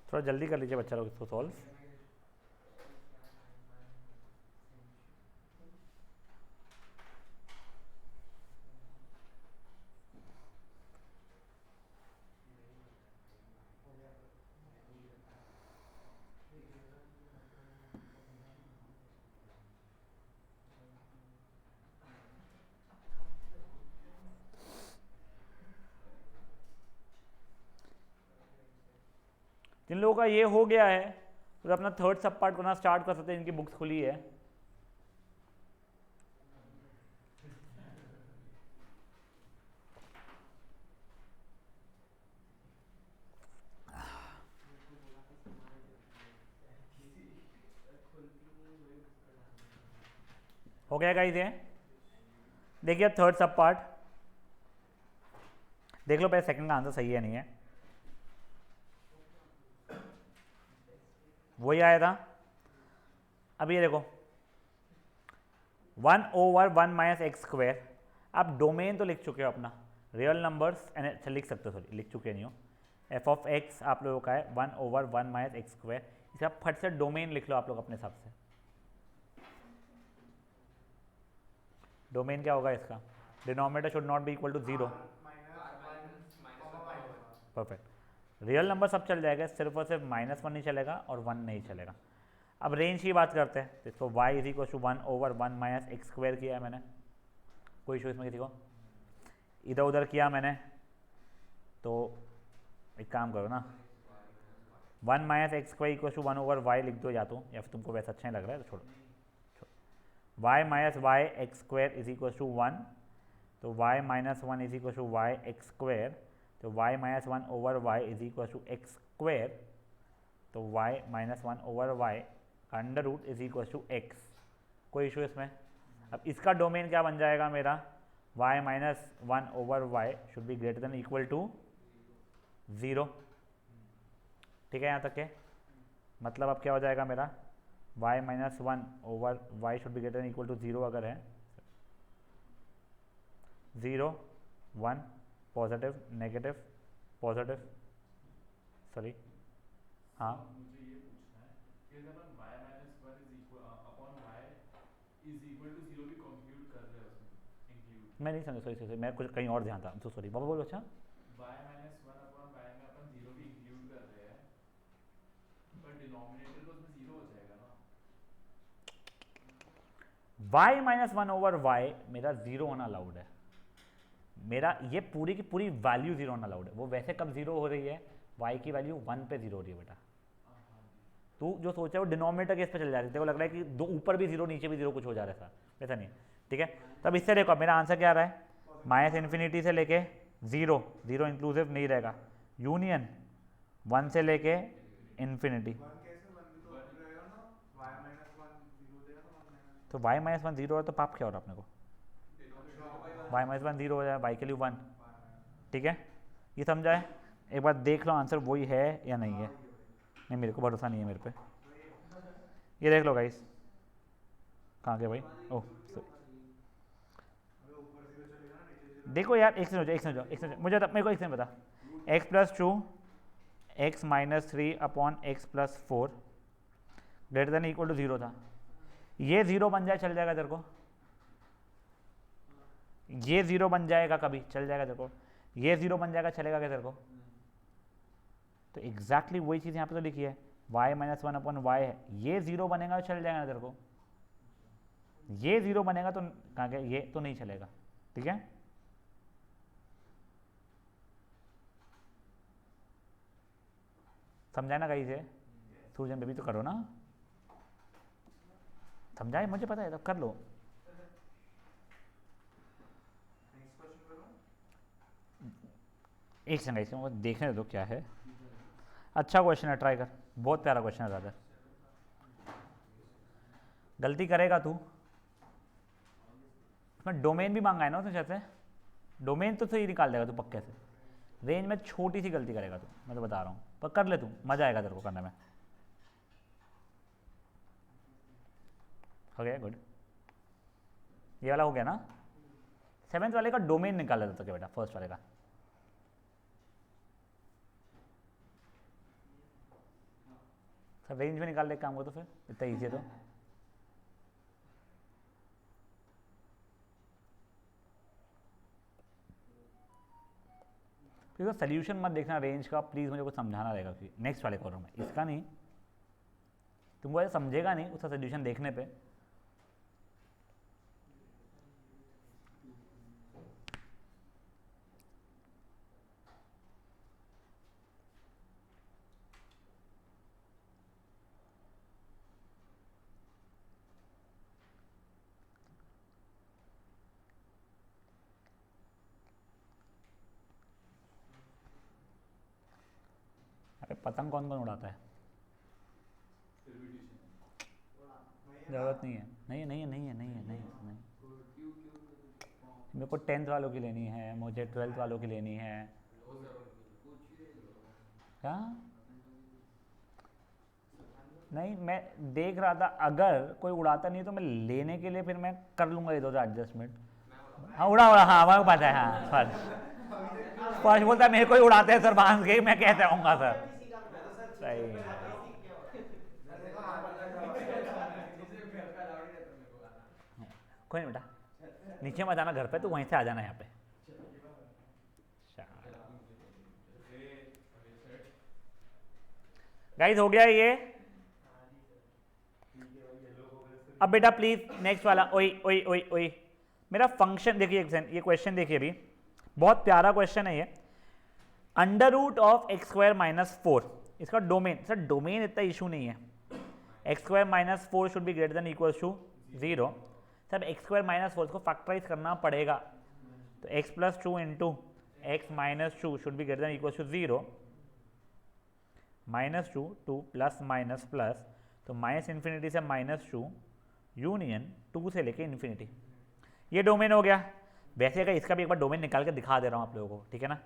थोड़ा जल्दी कर लीजिए बच्चा लोग इसको सॉल्व। जिन लोगों का ये हो गया है तो अपना थर्ड सब पार्ट करना स्टार्ट कर सकते हैं, इनकी बुक्स खुली है। हो गया गाइस ये? देखिए थर्ड सब पार्ट देख लो पहले, सेकंड का आंसर सही है नहीं है, वही आया था। अब ये देखो 1/1 माइनस एक्स स्क्वायर, आप डोमेन तो लिख चुके हो अपना, रियल नंबर्स एंड अच्छा लिख सकते हो, सॉरी लिख चुके नहीं हो। एफ ऑफ एक्स आप लोगों का है 1/1 माइनस एक्स स्क्वायर, इसे आप फट से डोमेन लिख लो आप लोग अपने हिसाब से। डोमेन क्या होगा इसका? Denominator should not be equal to 0, perfect. Real number सब चल जाएगा, सिर्फ और सिर्फ -1 नहीं चलेगा और 1 नहीं चलेगा। अब रेंज की बात करते हैं, तो इसको y is equal to 1/1 minus x square किया है मैंने, कोई इशू इसमें किसी को? इधर उधर किया मैंने तो एक काम करो ना, 1 minus x square equal to 1/y लिख दो या तो, या फिर तुमको वैसा अच्छा नहीं लग रहा है तो छोड़ो। y minus y x square is equal to 1, तो y minus 1 is equal to y x square, तो y minus 1/y is equal to x square, तो y माइनस 1/y का under root is equal to x, कोई issue इसमें? अब इसका domain क्या बन जाएगा मेरा? y minus 1/y should be greater than equal to 0, ठीक है यहाँ तक के? मतलब अब क्या हो जाएगा मेरा? y minus 1/y should be greater than equal to 0 अगर है, 0 1 पॉजिटिव नेगेटिव पॉजिटिव, सॉरी हाँ मुझे ये पूछना है कि अगर अपन y minus 1 is equal upon y is equal to 0 भी कंप्यूट कर रहे हैं उसमें इंक्लूड, मैं नहीं समझा, सॉरी मैं कुछ कहीं और ध्यान था, तो सॉरी बाबा बोलो। अच्छा y माइनस 1 अपॉन y में अपन 0 भी इंक्लूड कर रहे हैं, पर डिनोमिनेटर तो उसमें 0 हो जाएगा ना। y माइनस 1/y मेरा 0 होना अलाउड है, मेरा ये पूरी की पूरी वैल्यू 0 होना अलाउड है। वो वैसे कब 0 हो रही है? y की वैल्यू 1 पे 0 हो रही है बेटा। तू जो सोचा है वो डिनोमिनेटर केस पे चल जा रही है, तेरे को लग रहा है कि दो ऊपर भी 0 नीचे भी 0 कुछ हो जा रहा है, ऐसा नहीं है, ठीक है। तब इससे देखो मेरा आंसर क्या आ रहा है? माइनस इन्फिनिटी से लेके 0, 0 इंक्लूसिव नहीं रहेगा, यूनियन 1 से लेके इन्फिनिटी, तो y माइनस 1 0 है तो पाप क्या हो रहा है अपने को? वाई माइनस वन 0 हो जाए, वाई के लिए 1, ठीक है, ये समझा है। एक बार देख लो आंसर वही है या नहीं है। नहीं मेरे को भरोसा नहीं है मेरे पे, ये देख लो गाइस, कहाँ गए भाई, ओह देखो यार, एक सेकंड मुझे मेरे को एक सेकंड बता, x plus 2 x minus 3 upon x plus 4 greater than equal to 0 था, ये 0 बन जाए चल जाएगा तेरे को, ये 0 बन जाएगा कभी चल जाएगा तेरे को, ये 0 बन जाएगा चलेगा क्या तेरे को? तो एग्जैक्टली वही चीज़ यहाँ पे तो लिखी है, y माइनस 1 अपॉन वाई है, ये 0 बनेगा तो चल जाएगा ना तेरे को, ये 0 बनेगा तो कहाँ गया, ये तो नहीं चलेगा, ठीक है। समझाए ना कहीं से, सूरजन बेबी तो करो ना, समझाए, मुझे पता है तब कर लो। एक सेकंड इसको देखने दे दो क्या है, अच्छा क्वेश्चन है, ट्राई कर, बहुत प्यारा क्वेश्चन है दादा। गलती करेगा तू, इसमें डोमेन भी मांगा है ना उसने, शायद से डोमेन तो सही निकाल देगा तू पक्के से, रेंज में छोटी सी गलती करेगा तू, मैं तो बता रहा हूँ, पर कर ले तू, मजा आएगा तेरे को करने में। हो गया, गुड, ये वाला हो गया ना। 7th वाले का डोमेन निकाला था क्या बेटा, फर्स्ट वाले का, सब रेंज में निकाल ले काम को, तो फिर इतना ईजी है तो। फिर सोल्यूशन मत देखना रेंज का, प्लीज़ मुझे कुछ समझाना रहेगा कि नेक्स्ट वाले कॉलम में, इसका नहीं, तुमको ऐसा समझेगा नहीं उसका सोल्यूशन देखने पे। अरे पतंग कौन कौन उड़ाता है, जरूरत नहीं है, नहीं मेरे को 10th वालों की लेनी है, मुझे 12th वालों की लेनी है, क्या नहीं, मैं देख रहा था अगर कोई उड़ाता नहीं तो मैं लेने के लिए फिर मैं कर लूँगा इधर उधर एडजस्टमेंट। हाँ उड़ा, हाँ हमारे को पता है, हाँ फर्स्ट बोलता है मेरे को ही उड़ाते हैं सर बांध के, मैं कैसे आऊँगा सर, सही कोई नहीं बेटा, नीचे मत आना घर पे, तो वहीं से आ जाना यहाँ पे। गाइस हो गया ये, अब बेटा प्लीज नेक्स्ट वाला, ओई मेरा फंक्शन देखिए, ये क्वेश्चन देखिए अभी, बहुत प्यारा क्वेश्चन है ये, under root of x square minus 4, इसका डोमेन, सर डोमेन इतना इशू नहीं है, x square minus 4 should be greater than equal to 0, सब एक्स स्क्वायर माइनस 4 को फैक्टराइज करना पड़ेगा, तो x plus 2 into x minus 2 should be greater than equal to 0, -2 2 plus minus plus, तो minus infinity से -2 यूनियन 2 से लेके इन्फिनिटी, ये डोमेन हो गया। वैसे अगर इसका भी एक बार डोमेन निकाल के दिखा दे रहा हूँ आप लोगों को, ठीक है ना।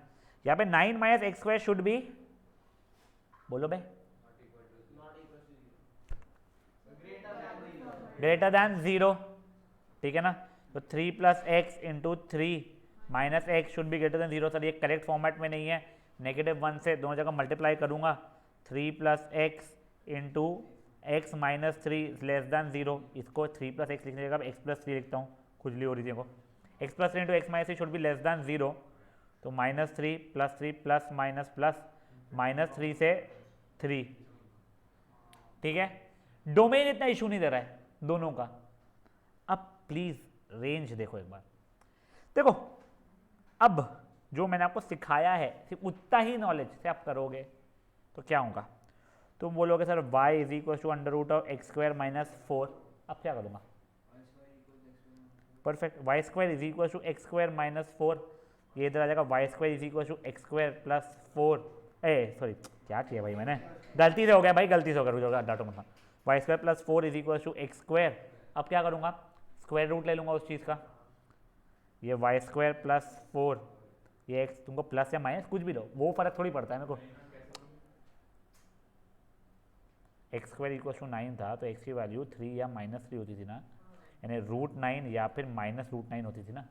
यहाँ पे 9 minus x square should be, बोलो भाई, ग्रेटर दैन 0, ठीक है ना। तो 3 plus x into 3 minus x should be greater then 0, sir ये करेक्ट फॉर्मेट में नहीं है, -1 से दोनों जगह मल्टीप्लाई करूंगा, 3 plus x into x minus 3 less than 0, इसको 3 प्लस एक्स लिखने जगह एक्स प्लस 3 लिखता हूँ, खुजली हो रही थी को, x plus 3 into x minus 3 should be less than 0, तो -3 प्लस 3 प्लस माइनस प्लस -3 से 3, ठीक है। डोमेन इतना इशू नहीं दे रहा है दोनों का। अब प्लीज रेंज देखो एक बार, देखो अब जो मैंने आपको सिखाया है सिर्फ उतना ही नॉलेज से आप करोगे तो क्या होगा, तुम बोलोगे sir y is equal to under root of x square minus 4, अब क्या करूँगा, perfect, y square is equal to x square minus 4, ये इधर आ जाएगा y square is equal to x square plus 4, sorry क्या किया भाई मैंने, गलती से हो गया भाई, गलती से हो गया, डाटो मतलब y square plus 4 is equal to x square, अब क्या करूँगा, स्क्वायर रूट ले लूँगा उस चीज़ का, ये वाई स्क्वायर प्लस 4, ये एक्स, तुमको प्लस या माइनस कुछ भी लो, वो फर्क थोड़ी पड़ता है मेरे को। एक्स स्क्वायर इक्वल टू 9 था तो एक्स की वैल्यू 3 या -3 होती थी ना, यानी √9 या फिर -√9 होती थी ना।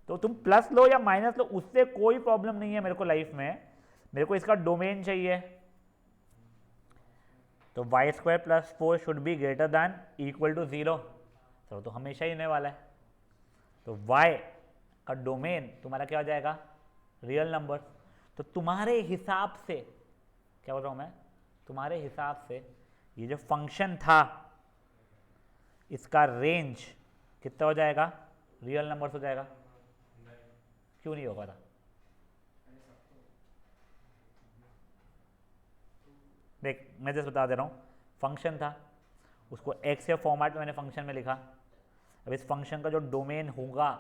तो तुम प्लस लो या माइनस लो, उससे कोई प्रॉब्लम नहीं है मेरे को लाइफ में, मेरे को इसका डोमेन चाहिए। तो y square plus 4 should be greater than equal to 0, तो हमेशा ही होने वाला है। तो y का डोमेन तुम्हारा क्या हो जाएगा, रियल नंबर। तो तुम्हारे हिसाब से, क्या बोल रहा हूँ मैं, तुम्हारे हिसाब से ये जो फंक्शन था इसका रेंज कितना हो जाएगा, रियल नंबर हो जाएगा। क्यों नहीं होगा था? देख मैं जैसे बता दे रहा हूँ, फंक्शन था, उसको एक्स के फॉर्मेट में मैंने फंक्शन में लिखा। अब इस फंक्शन का जो डोमेन होगा,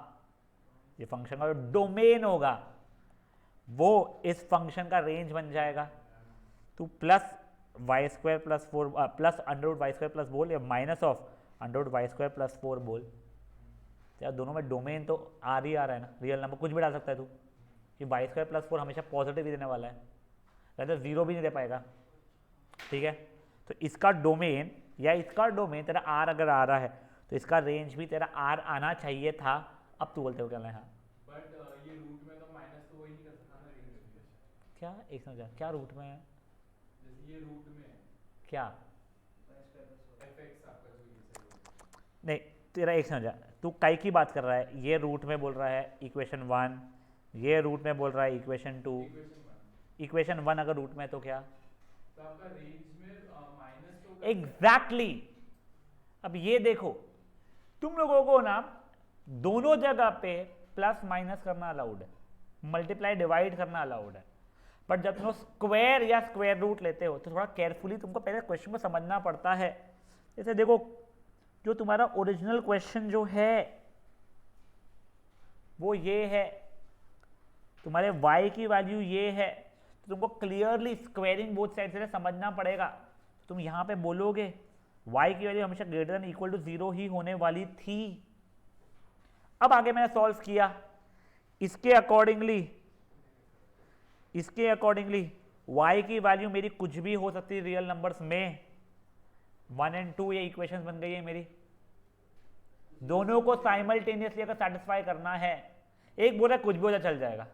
ये फंक्शन का जो डोमेन होगा वो इस फंक्शन का रेंज बन जाएगा। तो plus y square plus 4 plus under y square plus बोल या minus of under y square plus 4 बोल, तो यार दोनों में डोमेन तो आर ही आ रहा है ना, रियल नंबर कुछ भी डाल सकता है तू, कि वाई स्क्वायर प्लस 4 हमेशा पॉजिटिव ही देने वाला है, रहता 0 भी नहीं दे पाएगा। ठीक है, तो इसका डोमेन या इसका डोमेन तेरा आर अगर आ रहा है तो इसका रेंज भी तेरा आर आना चाहिए था। अब तू बोलते हो क्या है, बट ये रूट में तो माइनस तो वही नहीं कर सकता ना, रेंज क्या एक समझा, क्या रूट में है, जैसे ये रूट में है क्या fx आपका जो ये सही नहीं, तेरा एक समझा, तू काई की बात कर रहा है, ये रूट में बोल रहा है इक्वेशन 1, ये रूट में बोल रहा है इक्वेशन 2। इक्वेशन 1 अगर रूट में है तो क्या, तो आपका रेंज में माइनस तो एग्जैक्टली अब ये देखो, तुम लोगों को ना दोनों जगह पे प्लस माइनस करना अलाउड है, मल्टीप्लाई डिवाइड करना अलाउड है, बट जब तुम स्क्वायर या स्क्वायर रूट लेते हो तो थोड़ा केयरफुली तुमको पहले क्वेश्चन को समझना पड़ता है। जैसे देखो, जो तुम्हारा ओरिजिनल क्वेश्चन जो है वो ये है, तुम्हारे y की वैल्यू ये है, तो तुमको क्लियरली स्क्वायरिंग बोथ साइड से समझना पड़ेगा। तुम यहाँ पे बोलोगे y की वैल्यू हमेशा ग्रेटर देन इक्वल टू 0 ही होने वाली थी। अब आगे मैंने सॉल्व किया, इसके अकॉर्डिंगली y की वैल्यू मेरी कुछ भी हो सकती है रियल नंबर्स में, 1 और 2 ये इक्वेशंस बन गई है मेरी। दोनों को साइमल्टेनियसली अगर सेटिस्फाई करना है, एक बोल रहा है कुछ भी हो जाए चल जाएगा,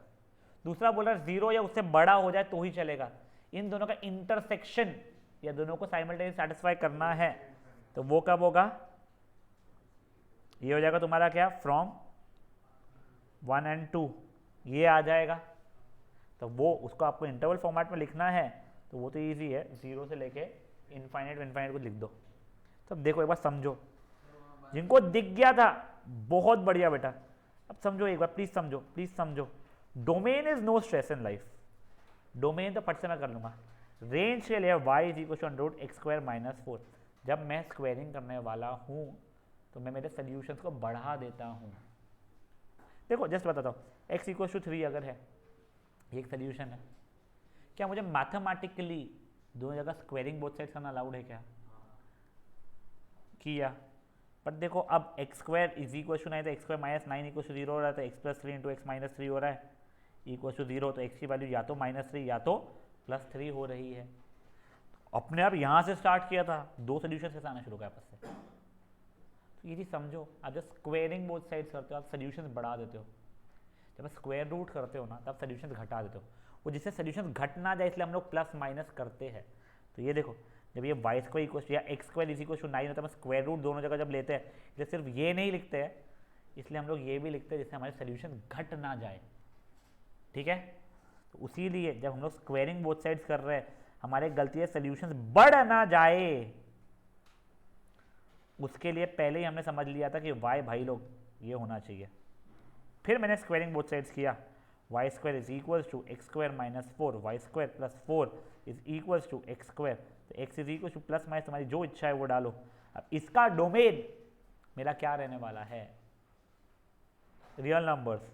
दूसरा बोल रहा है 0 या उससे बड़ा हो जाए तो ही चलेगा, इन दोनों का इंटरसेक्शन या दोनों को साइमल्टेनियसली सेटिस्फाई करना है, तो वो कब होगा, ये हो जाएगा तुम्हारा क्या, फ्रॉम 1 और 2 ये आ जाएगा। तो वो उसको आपको इंटरवल फॉर्मेट में लिखना है, तो वो तो इजी है, 0 से लेके इनफाइनाइट को लिख दो। तो अब देखो एक बार समझो, जिनको दिख गया था बहुत बढ़िया बेटा, अब समझो एक बार, प्लीज समझो। Domain is no stress in life, domain तो फट से मैं कर लूंगा। रेंज के लिए y is equal to under x square minus 4, जब मैं स्क्वायरिंग करने वाला हूँ तो मैं मेरे सोल्यूशंस को बढ़ा देता हूँ। देखो जस्ट बताता हूँ, x इक्वल टू 3 अगर है, ये एक सोल्यूशन है, क्या मुझे मैथमेटिकली दोनों जगह स्क्वायरिंग बोथ साइड करना अलाउड है क्या, किया। बट देखो अब x square is equal to 9, तो x square minus 9 equal to 0 हो रहा है, तो x plus 3 into x minus 3 हो रहा है इक्वल टू 0, तो एक्स की वैल्यू या तो -3 या तो +3 हो रही है। अपने आप यहाँ से स्टार्ट किया था, दो सोल्यूशन कैसे आना शुरू किया आपस से। तो ये चीज़ समझो, आप जब स्क्वायरिंग बोथ साइड्स करते हो आप सोल्यूशन बढ़ा देते हो, जब आप स्क्वायर रूट करते हो ना तब सोल्यूशन घटा देते हो, वो जिससे सोल्यूशन घट ना जाए इसलिए हम लोग प्लस माइनस करते हैं। तो ये देखो, जब ये वाई स्क्वायर इक्वल या x square is equal to 9 होता है, स्क्वायर रूट दोनों जगह जब लेते हैं, इसलिए सिर्फ ये नहीं लिखते हैं, इसलिए हम लोग ये भी लिखते हैं जिससे हमारे सोल्यूशन घट ना जाए। ठीक है, तो उसी लिए जब हम लोग स्क्वायरिंग बोथ साइड्स कर रहे हैं, हमारे गलती है सोल्यूशन बढ़ ना जाए, उसके लिए पहले ही हमने समझ लिया था कि वाई भाई लोग ये होना चाहिए। फिर मैंने स्क्वायरिंग बोथ साइड्स किया, Y square is equal to x square minus 4, Y square plus 4 is equal to x square, तो X is equal to plus minus तुम्हारी जो इच्छा है वो डालो। अब इसका डोमेन मेरा क्या रहने वाला है, रियल नंबर्स।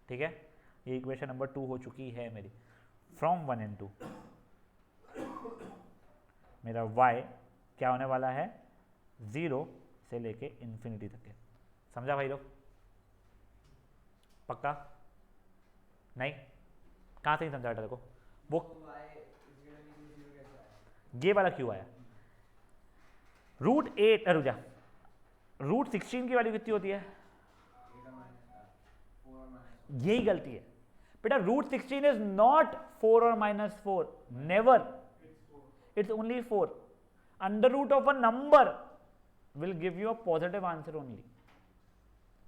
ठीक है, ये इक्वेशन नंबर 2 हो चुकी है मेरी। फ्रॉम 1 और 2 मेरा y क्या होने वाला है, 0 से लेके इन्फिनिटी तक है। समझा भाई लोग? पक्का नहीं? कहाँ से नहीं समझा तेरे को? वो y is greater than equal to 0 कैसे आया? ये वाला क्यों आया? रूट 8 रुक जा, रूट 16 की वैल्यू कितनी होती है? 8 और minus का 4 और minus 4 यही गलती है बेटा, रूट 16 इज नॉट 4 और -4, never, it's only 4. Under root of a number will give you a positive answer only.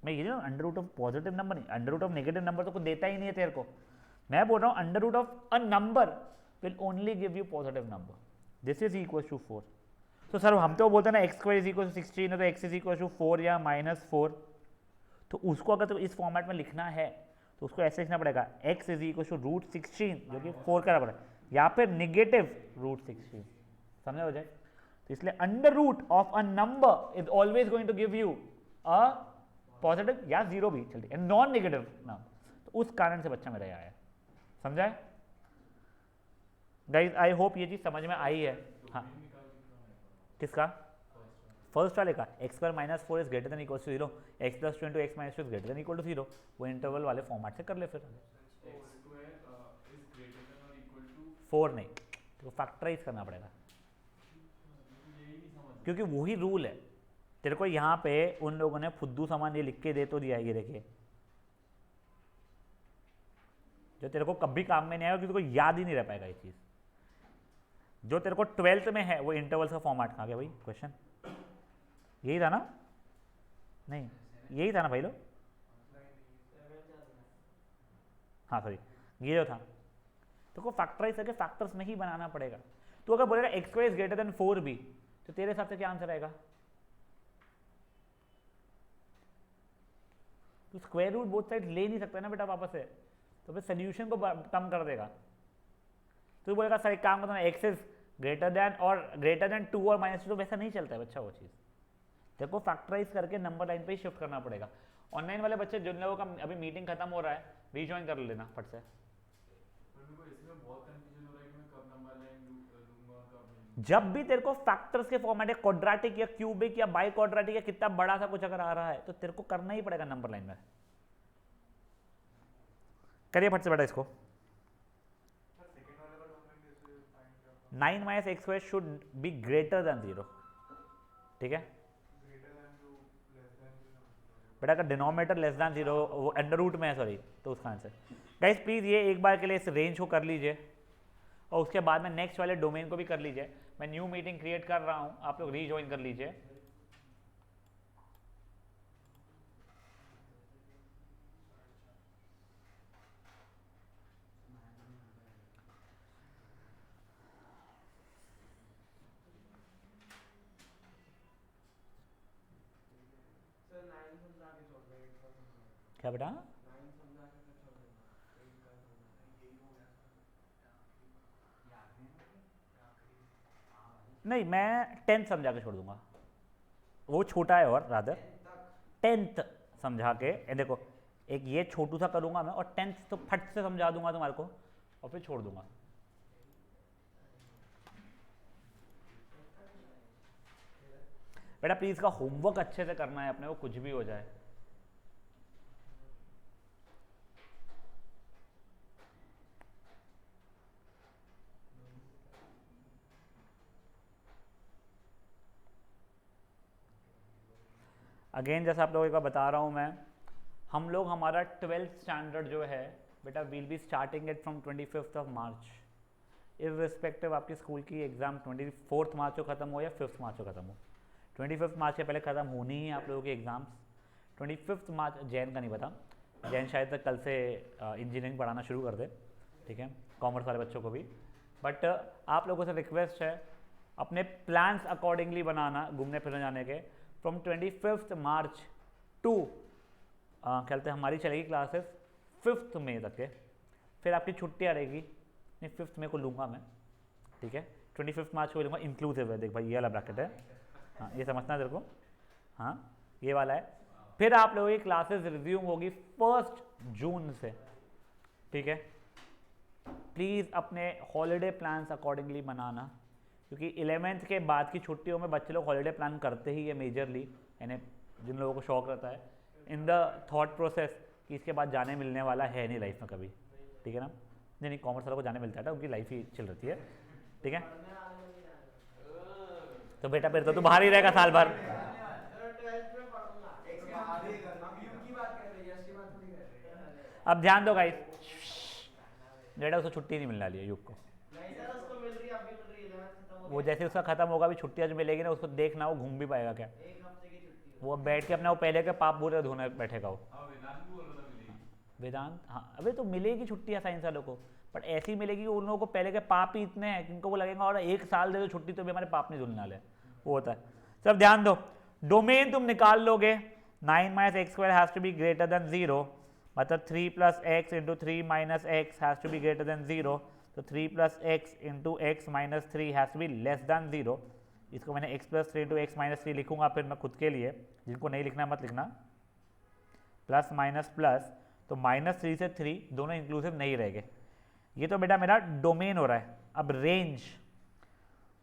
मैं ये नहीं, under root of positive number नहीं, under root of negative number तो कुछ देता ही नहीं है तेरे को. मैं बोल रहा हूं under root of a number will only give you positive number. This is equal to 4. तो सर हम तो बोलते हैं ना x² इज इक्वल टू 16 है तो x इज इक्वल टू 4 या -4. तो उसको अगर तो इस फॉर्मेट में लिखना है तो उसको ऐसे लिखना पड़ेगा, x is equal to root 16 जो कि 4 का बराबर है, या फिर नेगेटिव रूट 16. समझ हो जाए? तो इसलिए under root of a number is always going to give you a positive या जीरो भी चलती है, नॉन नेगेटिव नंबर. तो उस कारण से बच्चा मेरा आया है. समझा है गाइस? आई होप ये चीज समझ में आई है. हाँ किसका? फर्स्ट वाले का x² - 4 is greater than equal to 0, x + 2 × x - 2 is greater than equal to 0. वो इंटरवल वाले फॉर्मेट से कर ले फिर. फोर नहीं, तो फैक्टराइज करना पड़ेगा क्योंकि वही रूल है. तेरे को यहाँ पे उन लोगों ने फुद्दू सामान ये लिख के दे तो दिया है, ये देखिए, जो तेरे को कभी काम में नहीं आएगा क्योंकि तेरे को याद ही नहीं रह पाएगा ये चीज. जो तेरे को 12th में है वो इंटरवल्स का फॉर्मेट कहाँ गया भाई? क्वेश्चन यही था ना? नहीं यही था ना भाई लोग? हाँ सॉरी, ये जो था तो को फैक्टराइज करके फैक्टर्स में ही बनाना पड़ेगा. तो अगर बोलेगा x² इज ग्रेटर देन 4 भी, तो तेरे हिसाब से क्या आंसर आएगा? तो स्क्वायर रूट बोथ साइड ले नहीं सकता ना बेटा वापस से, तो फिर सोल्यूशन को कम कर देगा. तो बोलेगा सर एक काम करता है, x इज ग्रेटर देन और ग्रेटर देन 2 और -2, तो वैसा नहीं चलता है बच्चा वो चीज़. तेरे को फैक्टराइज करके नंबर लाइन पे ही शिफ्ट करना पड़ेगा. ऑनलाइन वाले बच्चे जिन लोगों का अभी मीटिंग खत्म हो रहा है, रीजॉइन कर लेना फट से. जब भी तेरे को फैक्टर्स के फॉर्मेट है, क्वाड्रेटिक या क्यूबिक या बाई क्वाड्रेटिक या कितना बड़ा सा कुछ अगर आ रहा है तो तेरे को करना ही पड़ेगा नंबर लाइन में. करिए फट से बेटा इसको. 9 - x² should be greater than 0. ठीक है बेटा, अगर डिनोमिनेटर लेस देन 0 वो अंडर रूट में है सॉरी, तो उसका आंसर. गाइस प्लीज ये एक बार के लिए इस रेंज को कर लीजिए और उसके बाद में नेक्स्ट वाले डोमेन को भी कर लीजिए. मैं न्यू मीटिंग क्रिएट कर रहा हूं, आप लोग रीजॉइन कर लीजिए. सर 9 समझा के छोड़ दो, 8 का समझा. क्या बेटा? 9 समझा के तो छोड़ देना, 8 का समझा. नहीं, मैं 10th समझा के छोड़ दूंगा, वो छोटा है और रादर 10th समझा के. देखो एक ये छोटू सा करूंगा मैं और 10th तो फट से समझा दूंगा तुम्हारे को और फिर छोड़ दूंगा. बेटा प्लीज का होमवर्क अच्छे से करना है अपने को, कुछ भी हो जाए. अगेन जैसा आप लोगों को बता रहा हूँ मैं, हम लोग हमारा 12th स्टैंडर्ड जो है बेटा will be starting it from 25 March. Irrespective आपकी स्कूल की एग्ज़ाम 24 मार्च को ख़त्म हो या 5 मार्च को ख़त्म हो, 25 मार्च के पहले ख़त्म होनी ही है आप लोगों की एग्ज़ाम्स. 25 मार्च जैन का नहीं पता, जैन शायद तक कल से इंजीनियरिंग पढ़ाना शुरू कर दे. ठीक है, कॉमर्स वाले बच्चों को भी. बट आप लोगों से रिक्वेस्ट है अपने प्लान्स अकॉर्डिंगली बनाना घूमने फिरने जाने के. फ्रॉम 25 मार्च टू कहते हैं हमारी चलेगी क्लासेस 5 मई तक के, फिर आपकी छुट्टियाँ रहेगी. नहीं 5 मई को लूँगा मैं. ठीक है, 25 मार्च को लूँगा, इंक्लूसिव है. देख भाई ये वाला ब्रैकेट है, हाँ ये समझना तेरे को, हाँ ये वाला है. फिर आप लोगों की क्लासेस रिज्यूम होगी 1 जून से. ठीक है, प्लीज़ अपने हॉलीडे प्लान्स अकॉर्डिंगली बनाना, क्योंकि 11th के बाद की छुट्टियों में बच्चे लोग हॉलीडे प्लान करते ही है मेजरली, यानी जिन लोगों को शौक रहता है इन द थॉट प्रोसेस कि इसके बाद जाने मिलने वाला है नहीं लाइफ में कभी, ठीक है ना। नहीं कॉमर्स वालों को जाने मिलता है ना, उनकी लाइफ ही चल रहती है, ठीक है। तो बेटा फिर तो तू बाहर ही रहेगा साल भर। अब ध्यान दो गाइस, बेटा उसको छुट्टी नहीं मिलने वाली है युग को। वो जैसे उसका खत्म होगा भी छुट्टियां जो मिलेगी ना, उसको देखना वो घूम भी पाएगा क्या, वो बैठ के अपना वो पहले के पाप बुरे धोने बैठेगा वो। वेदांत हाँ, अबे तो मिलेगी छुट्टियां साइंस वालों को, बट ऐसी मिलेगी कि उन लोगों को पहले के पाप ही इतने हैं कि उनको वो लगेगा और 1 साल दे दो छुट्टी तो भी हमारे पाप नहीं धुलने वाले, वो होता है। सब ध्यान दो, डोमेन तुम निकाल लोगे, 9 minus x square has to be greater than 0, मतलब 3 plus x into 3 minus x has to be greater than 0, तो 3 plus x into x minus 3 has to be less than 0। इसको मैंने x plus 3 into x minus 3 लिखूंगा फिर मैं खुद के लिए, जिनको नहीं लिखना मत लिखना, प्लस माइनस प्लस, तो -3 से 3 दोनों इंक्लूसिव नहीं रहेंगे। ये तो बेटा मेरा डोमेन हो रहा है। अब range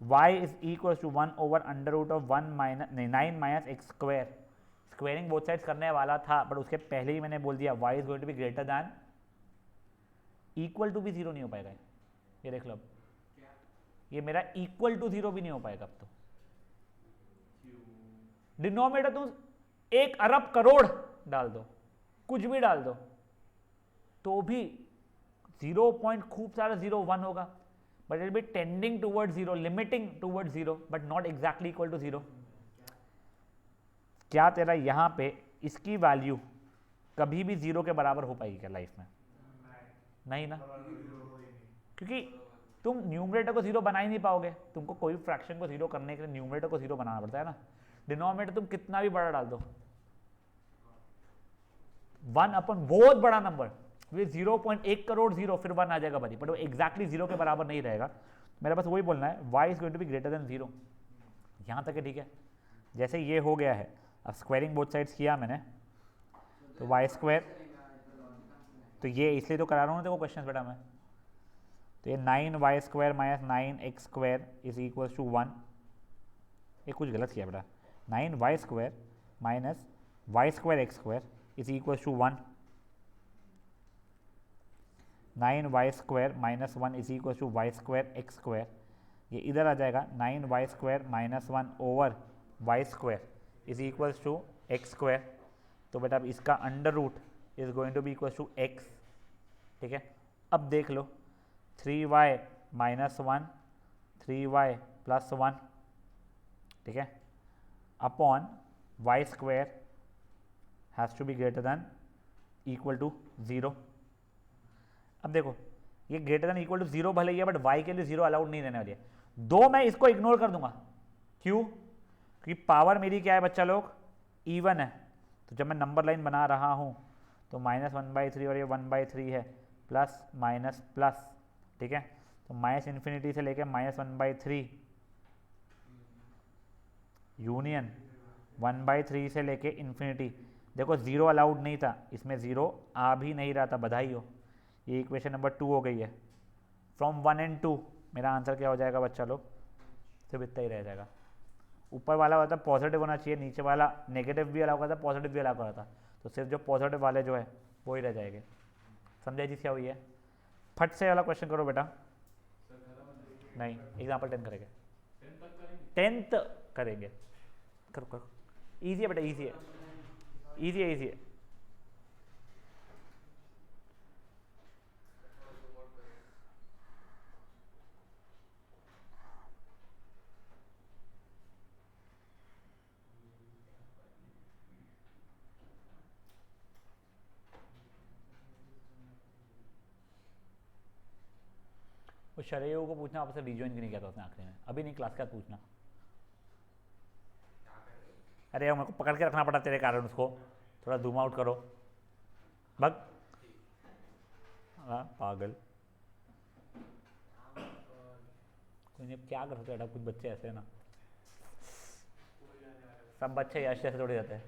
y is equal to 1 over under root of 9 minus x square, squaring both sides करने वाला था बट उसके पहले ही मैंने बोल दिया y is going to be greater than, equal to भी 0 नहीं हो पाएगा, ये देख लो अब, ये मेरा इक्वल टू 0 भी नहीं हो पाएगा अब तो। डिनोमिनेटर तुम 1 अरब करोड़ डाल दो, कुछ भी डाल दो, तो भी 0 पॉइंट खूब सारा 0 1 होगा, but it be tending toward 0, limiting toward 0, but not exactly equal to 0। क्या तेरा यहाँ पे इसकी वैल्यू कभी भी 0 के बराबर हो पाएगी क्या लाइफ में? नहीं ना, क्योंकि तुम न्यूमरेटर को 0 बना ही नहीं पाओगे, तुमको कोई फ्रैक्शन को 0 करने के लिए न्यूमरेटर को 0 बनाना पड़ता है ना। डिनोमिनेटर तुम कितना भी बड़ा डाल दो, 1 अपन बहुत बड़ा नंबर, 0.1 करोड़ 0 फिर 1 आ जाएगा भाई, बट वो एग्जैक्टली 0 के बराबर नहीं रहेगा। मेरा बस वही बोलना है, y is going to be greater than 0, यहाँ तक है, ठीक है। जैसे ये हो गया है, अब स्क्वायरिंग बोथ साइड्स किया मैंने, तो y स्क्वायर, तो ये इसलिए तो करा रहा हूँ देखो क्वेश्चन बेटा मैं, तो ये 9y square minus 9x square is equal to 1, ये कुछ गलत किया बेटा, 9y square minus y square x square is equal to 1, 9y square minus 1 is equal to y square x square, ये इधर आ जाएगा 9y square minus 1 over y square is equal to x square. तो बेटा अब इसका under root is going to be equal to x, ठीक है। अब देख लो 3y माइनस 1 3y प्लस 1, ठीक है, upon y square has to be greater than equal to 0। अब देखो ये ग्रेटर दैन इक्वल टू 0 भले ही है, बट y के लिए 0 अलाउड नहीं रहने वाली है। दो मैं इसको इग्नोर कर दूंगा, क्यों? क्योंकि पावर मेरी क्या है बच्चा लोग, इवन है, तो जब मैं नंबर लाइन बना रहा हूँ तो -1/3 और ये 1/3 है, प्लस माइनस प्लस, ठीक है। तो माइनस इन्फिनिटी से लेके -1/3 यूनियन 1/3 से लेके इन्फिनिटी, देखो 0 अलाउड नहीं था, इसमें 0 आ भी नहीं रहा था, बधाई हो, ये इक्वेशन नंबर 2 हो गई है। फ्रॉम 1 and 2 मेरा आंसर क्या हो जाएगा बच्चा लोग, सिर्फ इतना ही रह जाएगा। ऊपर वाला होता पॉजिटिव होना चाहिए, नीचे वाला नेगेटिव भी अलाउ करता, पॉजिटिव भी अलाउ करता, तो सिर्फ जो पॉजिटिव वाले जो है वो ही रह जाएंगे। समझे जिस क्या हुई है? फट से वाला क्वेश्चन करो बेटा, नहीं एग्जाम्पल 10 करेंगे, 10th करेंगे, करो करो, ईजी है बेटा, ईजी है, ईजी है, ईजी है। वो शरेयू को पूछना आपसे रिज्वाइन क्यों नहीं किया था उसने आखिरी में, अभी नहीं क्लास का पूछना। अरे मेरे को पकड़ के रखना पड़ा तेरे कारण, उसको थोड़ा जूम आउट करो, भग, हाँ पागल, कोई नहीं, क्या कर सकते बेटा, कुछ बच्चे ऐसे हैं ना, सब बच्चे यश जैसे थोड़े जाते हैं।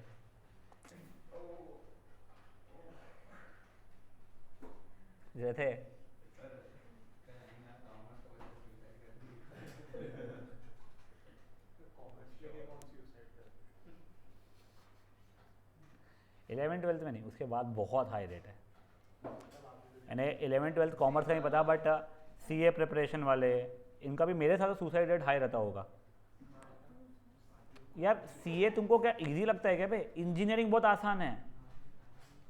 जैसे 11 12 में नहीं, उसके बाद बहुत हाई रेट है। यानी 11 12 कॉमर्स का नहीं पता, बट CA प्रिपरेशन वाले इनका भी मेरे साथ सुसाइड रेट हाई रहता होगा। यार CA तुमको क्या इजी लगता है क्या भाई? इंजीनियरिंग बहुत आसान है।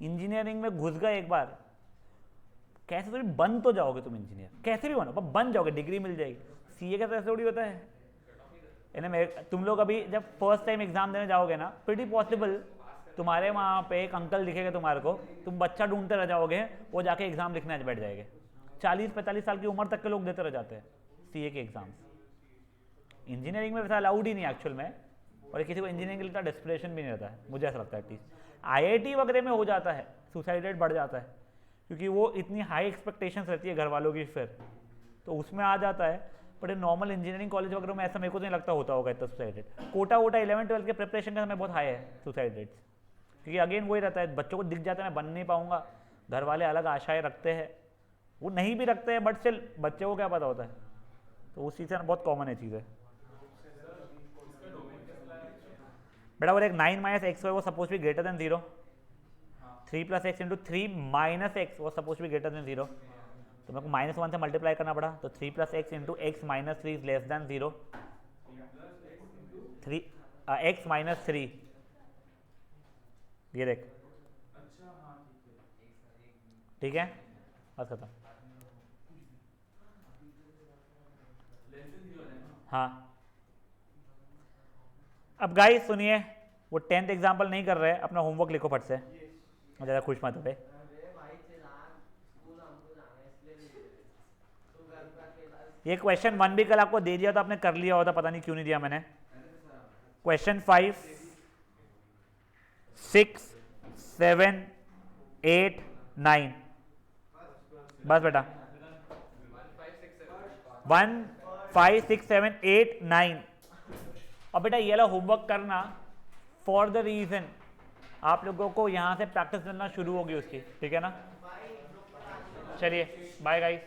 इंजीनियरिंग में घुस गए एक बार, कैसे तो बन तो जाओगे तुम इंजीनियर, कैसे भी बनो, पर बन जाओगे, डिग्री मिल जाएगी। CA का तो ऐसे थोड़ी होता है। तुम लोग अभी जब फर्स्ट टाइम एग्जाम देने जाओगे ना, प्रीटी पॉसिबल तुम्हारे वहाँ पे एक अंकल दिखेगा तुम्हारे को, तुम बच्चा ढूंढते रह जाओगे, वो जाके एग्जाम लिखने आज बैठ जाएंगे। 40-45 साल की उम्र तक के लोग देते रह जाते हैं CA के एग्जाम्स। इंजीनियरिंग में वैसा अलाउड ही नहीं एक्चुअल में, और किसी को इंजीनियरिंग के लिए इतना डेस्परेशन भी नहीं रहता है, मुझे ऐसा लगता है एटलीस्ट। IIT वगैरह में हो जाता है, सुसाइड रेट बढ़ जाता है, क्योंकि वो इतनी हाई एक्सपेक्टेशंस रहती है घर वालों की, फिर तो उसमें आ जाता है। बट नॉर्मल इंजीनियरिंग कॉलेज वगैरह में ऐसा मेरे को तो नहीं लगता होता होगा इतना सुसाइड रेट। कोटा 11 12 के प्रिपरेशन का समय बहुत हाई है सुसाइड रेट्स, क्योंकि अगेन वही रहता है, बच्चों को दिख जाता है मैं बन नहीं पाऊंगा, घर वाले अलग आशाएं रखते हैं, वो नहीं भी रखते हैं, बट स्टिल बच्चे को क्या पता होता है, तो उस चीज़ से बहुत कॉमन है चीज़ें। बेटा वो एक 9 - x वो suppose B greater than 0, 3 + x × 3 - x वो सपोज बी ग्रेटर देन 0, तो मेरे को -1 से मल्टीप्लाई करना पड़ा, तो 3 + x × x - 3 less than 0, 3 x - 3, ये देख। ठीक है, बस खत्म। हाँ अब गाइस सुनिए, वो 10th एग्जाम्पल नहीं कर रहे, अपना होमवर्क लिखो फट से, ज़्यादा खुश मत हो भाई। अरे भाई चिराग, स्कूल हमको जाना है इसलिए नहीं दे रहे। तू घर पे अकेला ये क्वेश्चन 1 भी कल आपको दे दिया था, आपने कर लिया होता, पता नहीं क्यों नहीं दिया मैंने। क्वेश्चन 5 6 7 8 9, बस बेटा 1 5 6 7 8 9। और बेटा ये वाला होमवर्क करना फॉर द रीजन आप लोगों को यहाँ से प्रैक्टिस करना शुरू होगी उसकी, ठीक है ना? चलिए बाय गाइस।